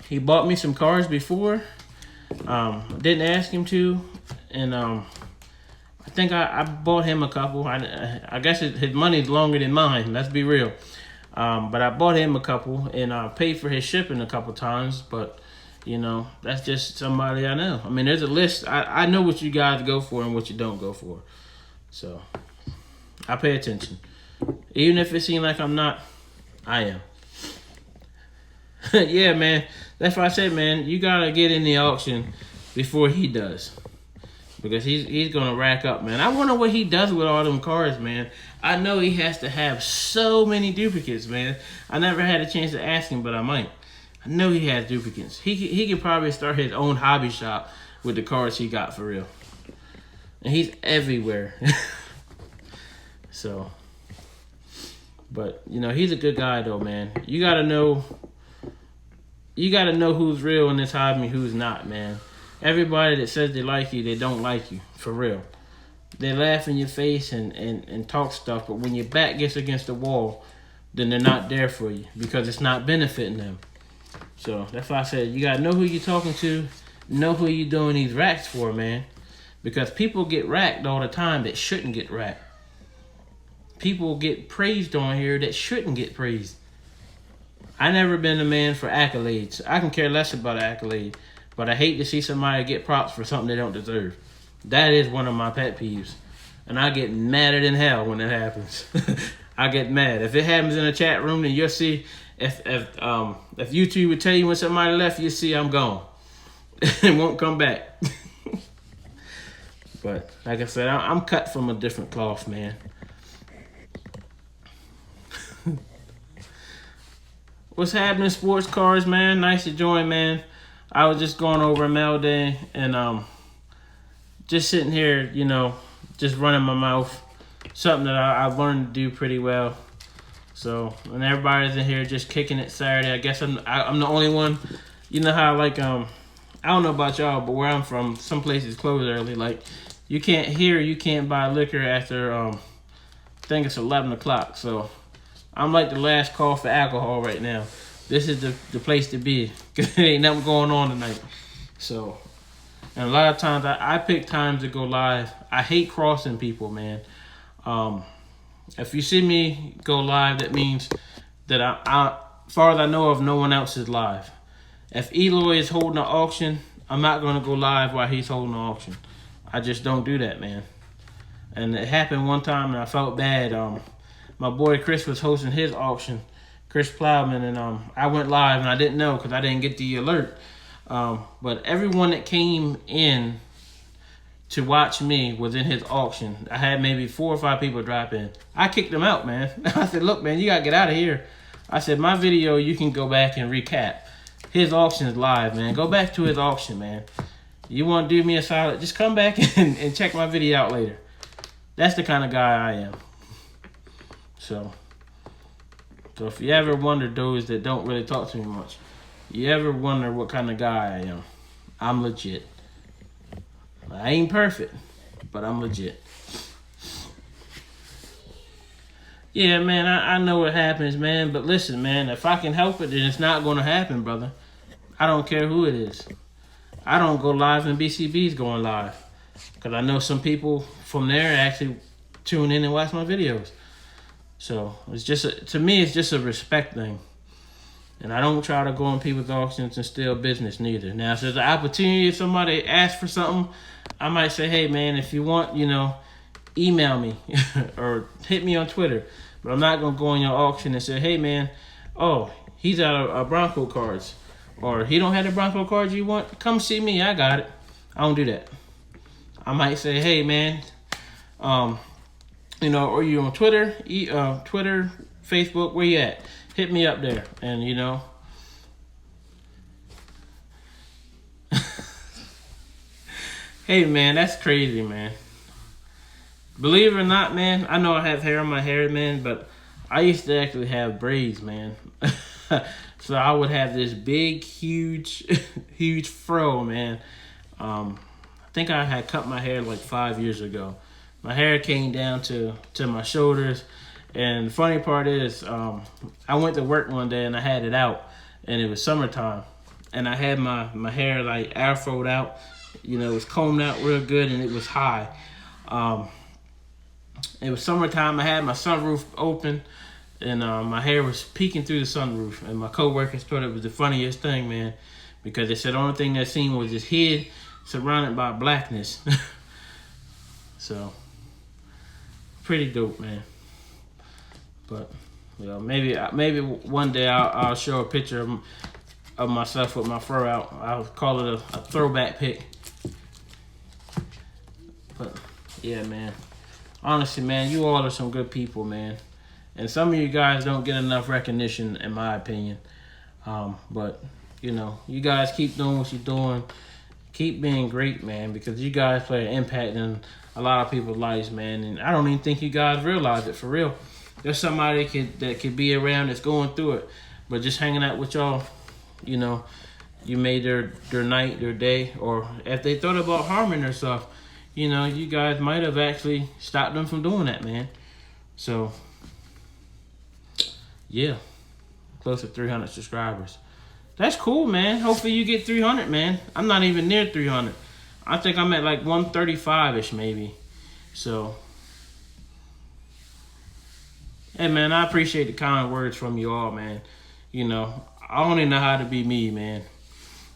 He bought me some cars before. Didn't ask him to, and I think I bought him a couple. I guess his money's longer than mine. Let's be real. But I bought him a couple, and I paid for his shipping a couple times. But you know, that's just somebody I know. I mean, there's a list. I know what you guys go for and what you don't go for. So I pay attention, even if it seems like I'm not. I am. Yeah, man. That's why I said, man, you gotta get in the auction before he does, because he's gonna rack up, man. I wonder what he does with all them cars, man. I know he has to have so many duplicates, man. I never had a chance to ask him, but I might. I know he has duplicates. He could probably start his own hobby shop with the cars he got for real. And he's everywhere. So, but you know, he's a good guy though, man. You gotta know who's real in this hobby, who's not, man. Everybody that says they like you, they don't like you, for real. They laugh in your face and talk stuff, but when your back gets against the wall, then they're not there for you because it's not benefiting them. So that's why I said you gotta know who you're talking to, know who you're doing these racks for, man. Because people get racked all the time that shouldn't get racked. People get praised on here that shouldn't get praised. I never been a man for accolades. I can care less about an accolade, but I hate to see somebody get props for something they don't deserve. That is one of my pet peeves, and I get madder than hell when it happens. I get mad if it happens in a chat room. Then you'll see if YouTube would tell you when somebody left, you see I'm gone. It won't come back. But like I said, I'm cut from a different cloth, man. What's happening, sports cars, man? Nice to join, man. I was just going over Mailday and just sitting here, you know, just running my mouth. Something that I've learned to do pretty well. So, and everybody's in here just kicking it Saturday. I guess I'm the only one. You know how, like, I don't know about y'all, but where I'm from, some places close early. Like, you can't buy liquor after, I think it's 11 o'clock. So, I'm like the last call for alcohol right now. This is the place to be, because there ain't nothing going on tonight. So, and a lot of times I pick times to go live. I hate crossing people, man. If you see me go live, that means that as far as I know of, no one else is live. If Eloy is holding an auction, I'm not going to go live while he's holding an auction. I just don't do that, man. And it happened one time, and I felt bad. My boy Chris was hosting his auction, Chris Plowman, and I went live, and I didn't know because I didn't get the alert. But everyone that came in to watch me was in his auction. I had maybe 4 or 5 people drop in. I kicked them out, man. I said, look, man, you got to get out of here. I said, my video, you can go back and recap. His auction is live, man. Go back to his auction, man. You want to do me a solid, just come back and check my video out later. That's the kind of guy I am. So if you ever wonder, those that don't really talk to me much, you ever wonder what kind of guy I am, I'm legit. I ain't perfect, but I'm legit. Yeah, man, I know what happens, man. But listen, man, if I can help it, then it's not going to happen, brother. I don't care who it is. I don't go live when BCB's going live, because I know some people from there actually tune in and watch my videos. So it's just to me, it's just a respect thing. And I don't try to go on people's auctions and steal business neither. Now, if there's an opportunity, if somebody asks for something, I might say, hey, man, if you want, you know, email me or hit me on Twitter. But I'm not going to go on your auction and say, hey, man, oh, he's out of Bronco cards. Or he don't have the Bronco cards you want. Come see me. I got it. I don't do that. I might say, hey man, or you on Twitter, Twitter, Facebook, where you at? Hit me up there, and hey man, that's crazy, man. Believe it or not, man, I know I have hair on my hair, man, but I used to actually have braids, man. So I would have this big, huge, huge fro, man. I think I had cut my hair like 5 years ago. My hair came down to my shoulders. And the funny part is, I went to work one day and I had it out, and it was summertime. And I had my hair like afroed out. It was combed out real good, and it was high. It was summertime. I had my sunroof open, and my hair was peeking through the sunroof. And my coworkers thought it was the funniest thing, man, because they said the only thing they seen was this head surrounded by blackness. So, pretty dope, man. But maybe one day I'll show a picture of myself with my fur out. I'll call it a throwback pic. But yeah, man. Honestly, man, you all are some good people, man. And some of you guys don't get enough recognition, in my opinion. But you guys keep doing what you're doing. Keep being great, man, because you guys play an impact in a lot of people's lives, man. And I don't even think you guys realize it, for real. There's somebody that could be around that's going through it, but just hanging out with y'all, you made their night, their day, or if they thought about harming themselves, you guys might have actually stopped them from doing that, man. So, yeah, close to 300 subscribers. That's cool, man. Hopefully you get 300, man. I'm not even near 300. I think I'm at like 135-ish, maybe. So, hey, man, I appreciate the kind words from you all, man. I only know how to be me, man.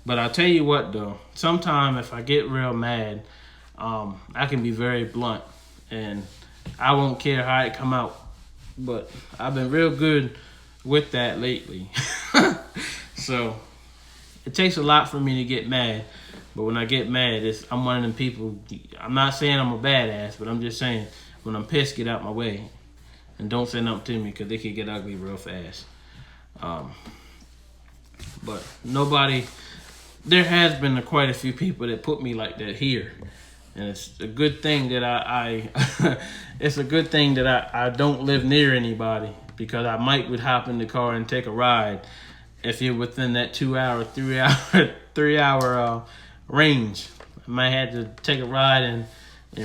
But I'll tell you what, though. Sometimes if I get real mad, I can be very blunt. And I won't care how it come out. But I've been real good with that lately. So, it takes a lot for me to get mad. But when I get mad, I'm one of them people. I'm not saying I'm a badass, but I'm just saying when I'm pissed, get out my way. And don't say nothing to me, because they can get ugly real fast. But there has been quite a few people that put me like that here. And it's a good thing that it's a good thing that I don't live near anybody, because I would hop in the car and take a ride if you're within that 2 hour, 3 hour range. I might have to take a ride and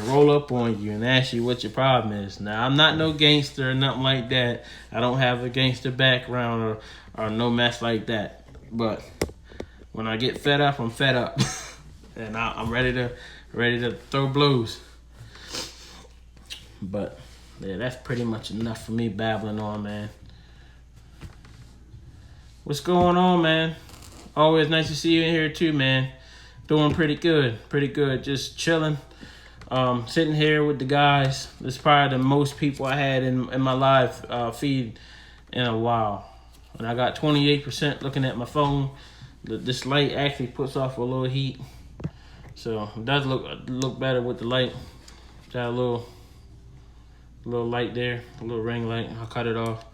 roll up on you and ask you what your problem is. Now, I'm not no gangster or nothing like that. I don't have a gangster background or no mess like that. But when I get fed up, I'm fed up. And I'm ready to throw blows. But yeah, that's pretty much enough for me babbling on, man. What's going on, man? Always nice to see you in here too, man. Doing pretty good. Just chilling. Sitting here with the guys. This is probably the most people I had in my live feed in a while. And I got 28% looking at my phone. This light actually puts off a little heat. So it does look better with the light. Got a little light there, a little ring light. I'll cut it off.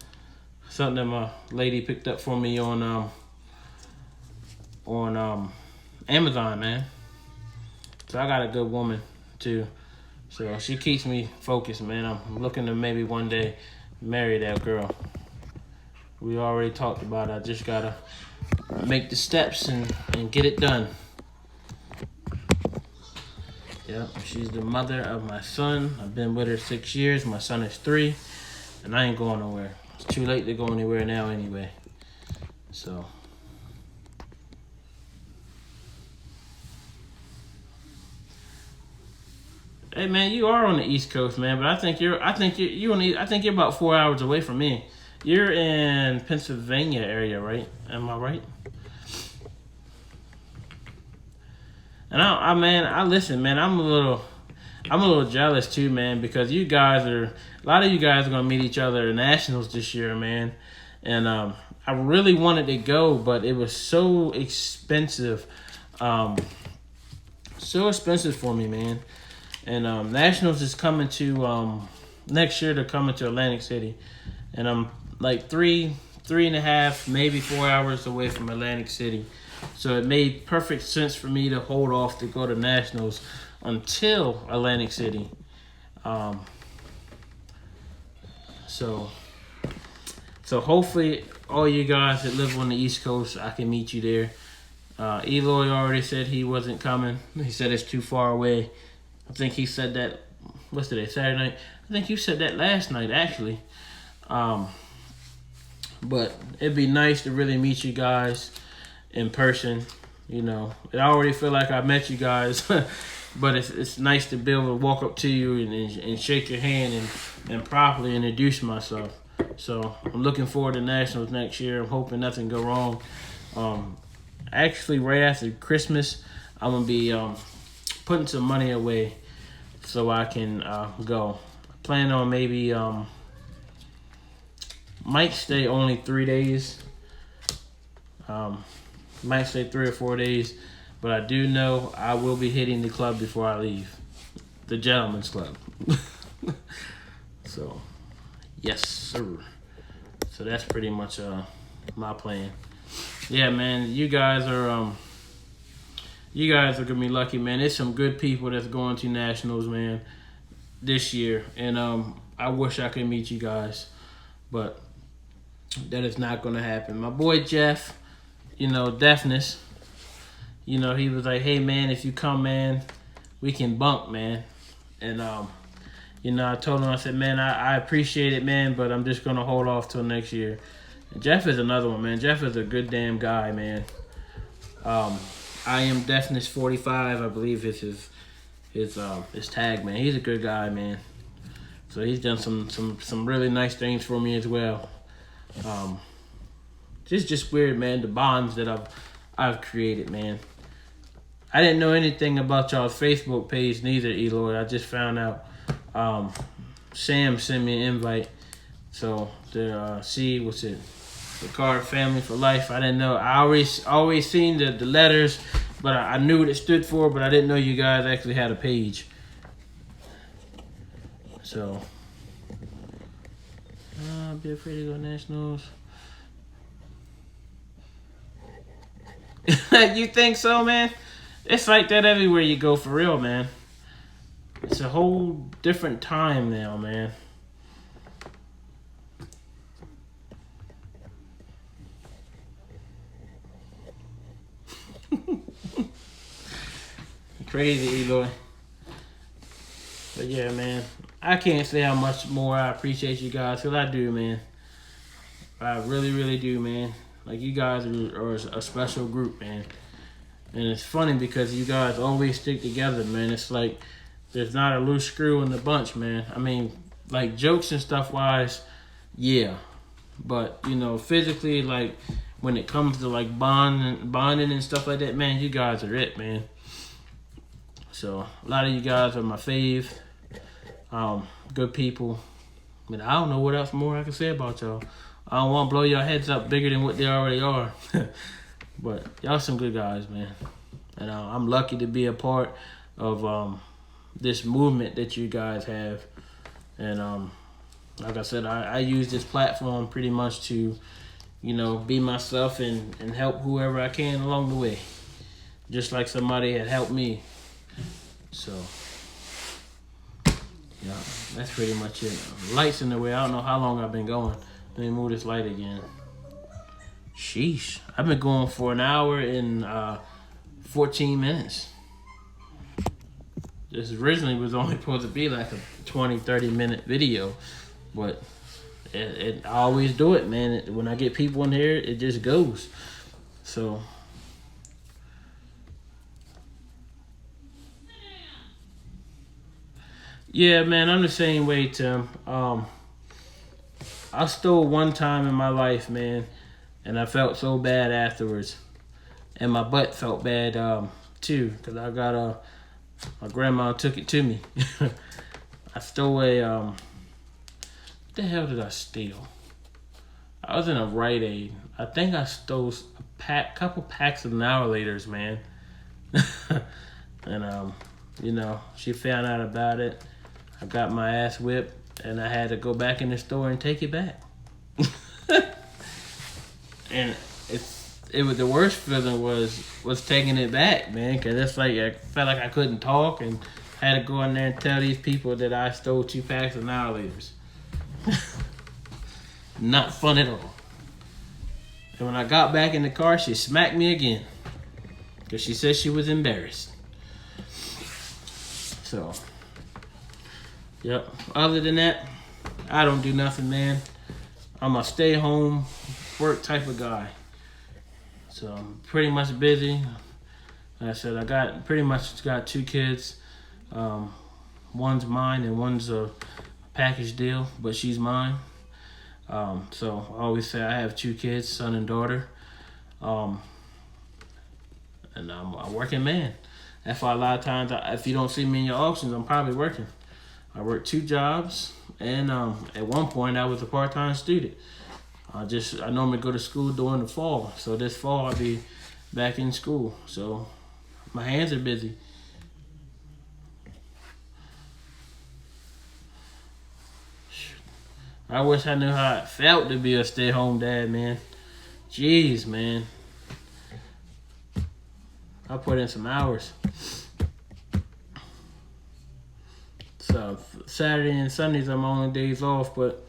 Something that my lady picked up for me on Amazon, man. So I got a good woman too. So she keeps me focused, man. I'm looking to maybe one day marry that girl. We already talked about it. I just gotta make the steps and get it done. Yeah, she's the mother of my son. I've been with her 6 years. My son is 3, and I ain't going nowhere. It's too late to go anywhere now anyway. So, hey man, you are on the East Coast, man, but I think you're about 4 hours away from me. You're in Pennsylvania area, right? Am I right? And I listen, man. I'm a little jealous too, man, because a lot of you guys are gonna meet each other at nationals this year, man. And I really wanted to go, but it was so expensive, for me, man. And Nationals is coming to next year. They're coming to Atlantic City, and I'm like three and a half, maybe 4 hours away from Atlantic City. So it made perfect sense for me to hold off to go to Nationals until Atlantic City. So hopefully all you guys that live on the East Coast, I can meet you there. Eloy already said he wasn't coming. He said it's too far away. I think he said that, what's today, Saturday night? I think you said that last night, actually. But it'd be nice to really meet you guys in person. You know, I already feel like I met you guys, but it's nice to be able to walk up to you and shake your hand and properly introduce myself. So I'm looking forward to Nationals next year. I'm hoping nothing go wrong. Actually, right after Christmas, I'm gonna be putting some money away so I can go. I plan on maybe might stay only 3 days. Might stay 3 or 4 days, but I do know I will be hitting the club before I leave, the Gentleman's Club. So, yes, sir. So that's pretty much my plan. Yeah, man, you guys are gonna be lucky, man. There's some good people that's going to Nationals, man, this year, and I wish I could meet you guys, but that is not gonna happen. My boy Jeff, you know, Deafness, you know, he was like, hey man, if you come, man, we can bunk, man. And you know, I told him, I said, man, I appreciate it, man, but I'm just gonna hold off till next year. And Jeff is another one, man. Jeff is a good damn guy, man. I am Deafness 45, I believe is his tag, man. He's a good guy, man. So he's done some really nice things for me as well. Just weird, man, the bonds that I've created, man. I didn't know anything about y'all's Facebook page neither, Eloy. I just found out. Sam sent me an invite. So to see what's it, the card Family for Life. I didn't know. I always seen the letters, but I knew what it stood for, but I didn't know you guys actually had a page. So be afraid to go Nationals. You think so, man? It's like that everywhere you go, for real, man. It's a whole different time now, man. Crazy, Eloy. But yeah, man, I can't say how much more I appreciate you guys, because I do, man. I really, really do, man. Like, you guys are a special group, man. And it's funny because you guys always stick together, man. It's like there's not a loose screw in the bunch, man. I mean, like, jokes and stuff wise, yeah. But, you know, physically, like, when it comes to, like, bonding and stuff like that, man, you guys are it, man. So, a lot of you guys are my fave. Good people. I mean, I don't know what else more I can say about y'all. I don't want to blow your heads up bigger than what they already are. But y'all some good guys, man. And I'm lucky to be a part of this movement that you guys have. And like I said, I use this platform pretty much to, you know, be myself and help whoever I can along the way. Just like somebody had helped me. So, yeah, that's pretty much it. Lights in the way. I don't know how long I've been going. Let me move this light again. Sheesh. I've been going for an hour and 14 minutes. This originally was only supposed to be like a 20, 30-minute video. But I always do it, man. When I get people in here, it just goes. So, yeah, man, I'm the same way, Tim. I stole one time in my life, man, and I felt so bad afterwards. And my butt felt bad, too, because I got my grandma took it to me. I stole what the hell did I steal? I was in a Rite Aid. I think I stole a couple packs of Now Laters, man. And you know, she found out about it. I got my ass whipped, and I had to go back in the store and take it back. And it was the worst feeling was taking it back, man, because it's like I felt like I couldn't talk and had to go in there and tell these people that I stole 2 packs of annihilators. Not fun at all. And when I got back in the car, she smacked me again because she said she was embarrassed. So, yep. Other than that, I don't do nothing, man. I'm a stay-home work type of guy. So I'm pretty much busy. Like I said, I pretty much got 2 kids. One's mine and one's a package deal, but she's mine. So I always say I have 2 kids, son and daughter. And I'm a working man. That's why a lot of times, if you don't see me in your auctions, I'm probably working. I work 2 jobs, and at one point I was a part-time student. I normally go to school during the fall, so this fall I'll be back in school. So my hands are busy. I wish I knew how it felt to be a stay-home dad, man. Jeez, man. I put in some hours. So Saturday and Sundays are my only days off, but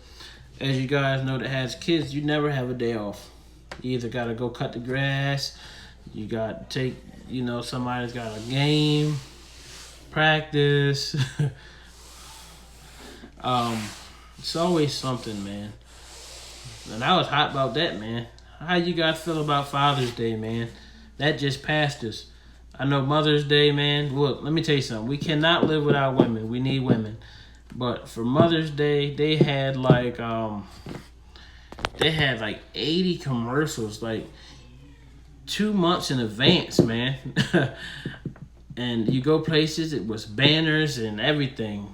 as you guys know that has kids, you never have a day off. You either gotta go cut the grass, you gotta take, somebody's got a game, practice. It's always something, man. And I was hot about that, man. How you guys feel about Father's Day, man? That just passed us. I know Mother's Day, man. Look, let me tell you something. We cannot live without women. We need women. But for Mother's Day, they had like 80 commercials, like 2 months in advance, man. And you go places, it was banners and everything.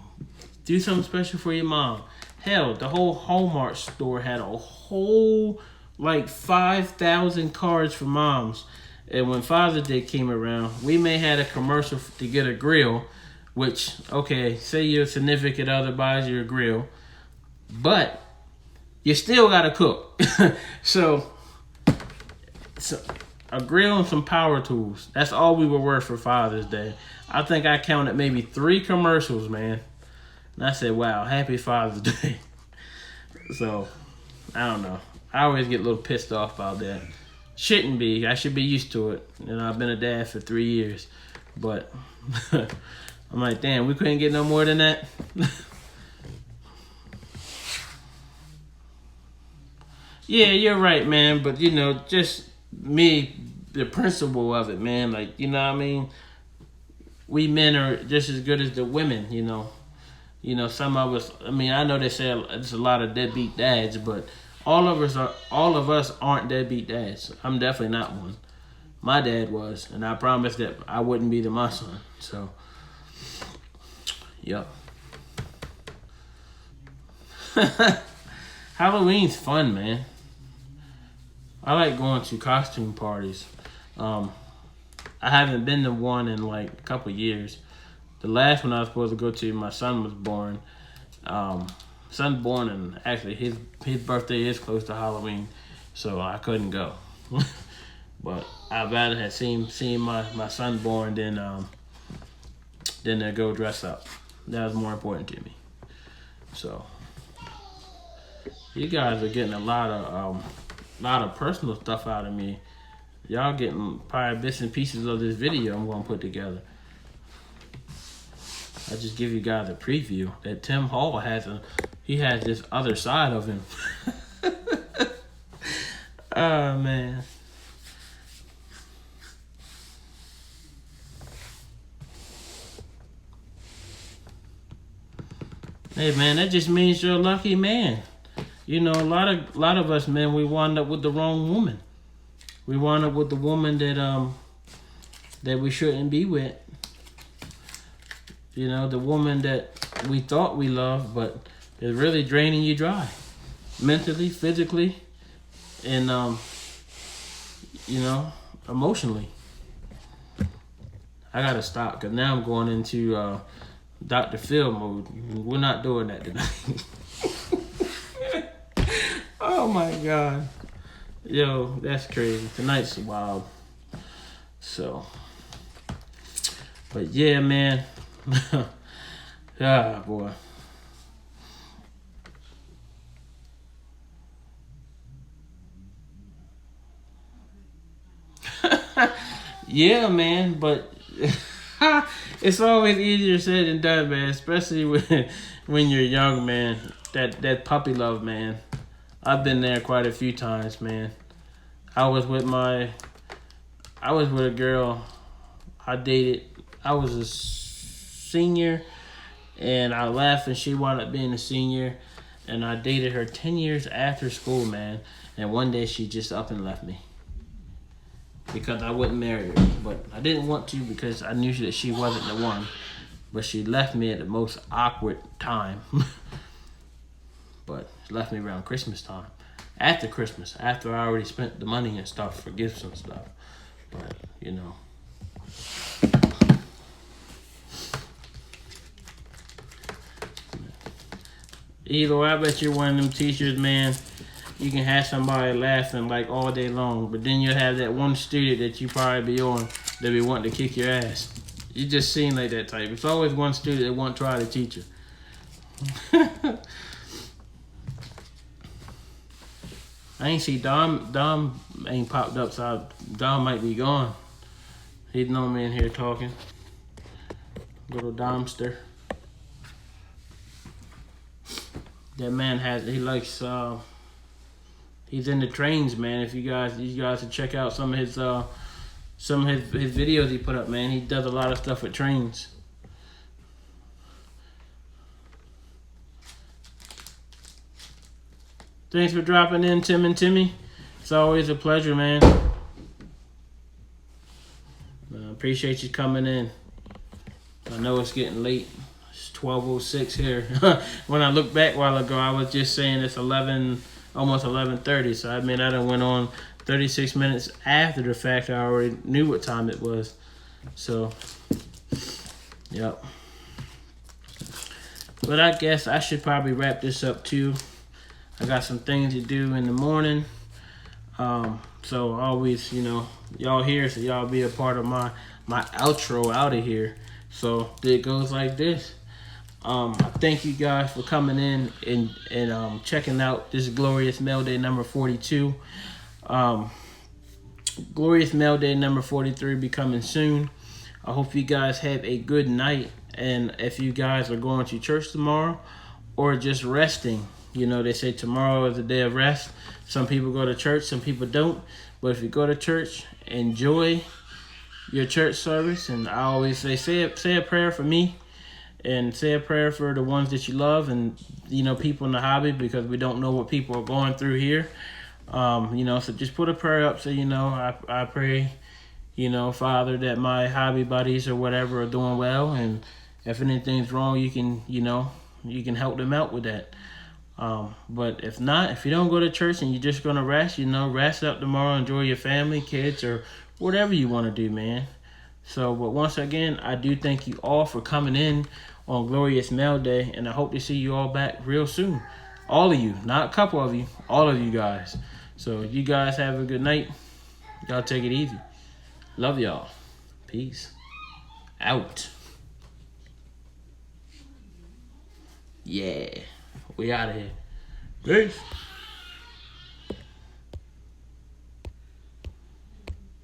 Do something special for your mom. Hell, the whole Hallmark store had a whole 5,000 cards for moms. And when Father's Day came around, we may had a commercial to get a grill, which, okay, say your significant other buys you a grill, but you still got to cook. so a grill and some power tools, that's all we were worth for Father's Day. I think I counted maybe 3 commercials, man. And I said, wow, happy Father's Day. So, I don't know. I always get a little pissed off about that. Shouldn't be. I should be used to it. I've been a dad for 3 years. But I'm like, damn, we couldn't get no more than that. Yeah, you're right, man. But, just me, the principle of it, man. Like, you know what I mean? We men are just as good as the women, some of us, I know they say there's a lot of deadbeat dads, but all of us aren't deadbeat dads. I'm definitely not one. My dad was, and I promised that I wouldn't be to my son. So, yep. Halloween's fun, man. I like going to costume parties. I haven't been to one in a couple years. The last one I was supposed to go to, my son was born. Son's born, and actually his birthday is close to Halloween, so I couldn't go. But I'd rather have seen my son born than to go dress up. That was more important to me. So you guys are getting a lot of personal stuff out of me. Y'all getting probably bits and pieces of this video I'm gonna put together. I just give you guys a preview that Tim Hall has this other side of him. Oh, man. Hey, man, that just means you're a lucky man. A lot of us men, we wind up with the wrong woman. We wind up with the woman that we shouldn't be with. The woman that we thought we loved, but is really draining you dry. Mentally, physically, and, emotionally. I gotta stop because now I'm going into Dr. Phil mode. We're not doing that tonight. Oh my God. Yo, that's crazy. Tonight's wild. So, but yeah, man. Ah, boy. Yeah, man, but it's always easier said than done, man. Especially when you're young, man. That puppy love, man. I've been there quite a few times, man. I was with a girl I dated. I was a senior, and I left, and she wound up being a senior, and I dated her 10 years after school, man. And one day she just up and left me because I wouldn't marry her, but I didn't want to because I knew that she wasn't the one. But she left me at the most awkward time. But she left me around Christmas time. After Christmas, after I already spent the money and stuff for gifts and stuff. But, you know. Either way, I bet you're one of them teachers, man. You can have somebody laughing like all day long, but then you'll have that one student that you probably be on that be wanting to kick your ass. You just seem like that type. It's always one student that won't try to teach you. I ain't see Dom. Dom ain't popped up, so Dom might be gone. He's normally in here talking. Little Domster. That man he likes, he's into trains, man. If you guys should check out some of his videos he put up, man. He does a lot of stuff with trains. Thanks for dropping in, Tim and Timmy. It's always a pleasure, man. I appreciate you coming in. I know it's getting late. It's 12:06 here. When I looked back a while ago, I was just saying it's 11, almost 11:30. So I mean, I done went on 36 minutes after the fact. I already knew what time it was. So, yep. But I guess I should probably wrap this up too. I got some things to do in the morning. So always, you know, y'all here, so y'all be a part of my outro out of here. So it goes like this. I thank you guys for coming in and checking out this glorious Mailday number 42. Glorious Mailday number 43 be coming soon. I hope you guys have a good night. And if you guys are going to church tomorrow or just resting, you know, they say tomorrow is a day of rest. Some people go to church, some people don't. But if you go to church, enjoy your church service. And I always say a prayer for me. And say a prayer for the ones that you love and, you know, people in the hobby, because we don't know what people are going through here. You know, so just put a prayer up. So, you know, I pray, you know, Father, that my hobby buddies or whatever are doing well. And if anything's wrong, you can, you know, you can help them out with that. But if not, if you don't go to church and you're just going to rest, you know, rest up tomorrow, enjoy your family, kids, or whatever you want to do, man. So, but once again, I do thank you all for coming in on Glorious Mailday, and I hope to see you all back real soon. All of you, not a couple of you, all of you guys. So, you guys have a good night. Y'all take it easy. Love y'all. Peace. Out. Yeah. We out of here. Peace.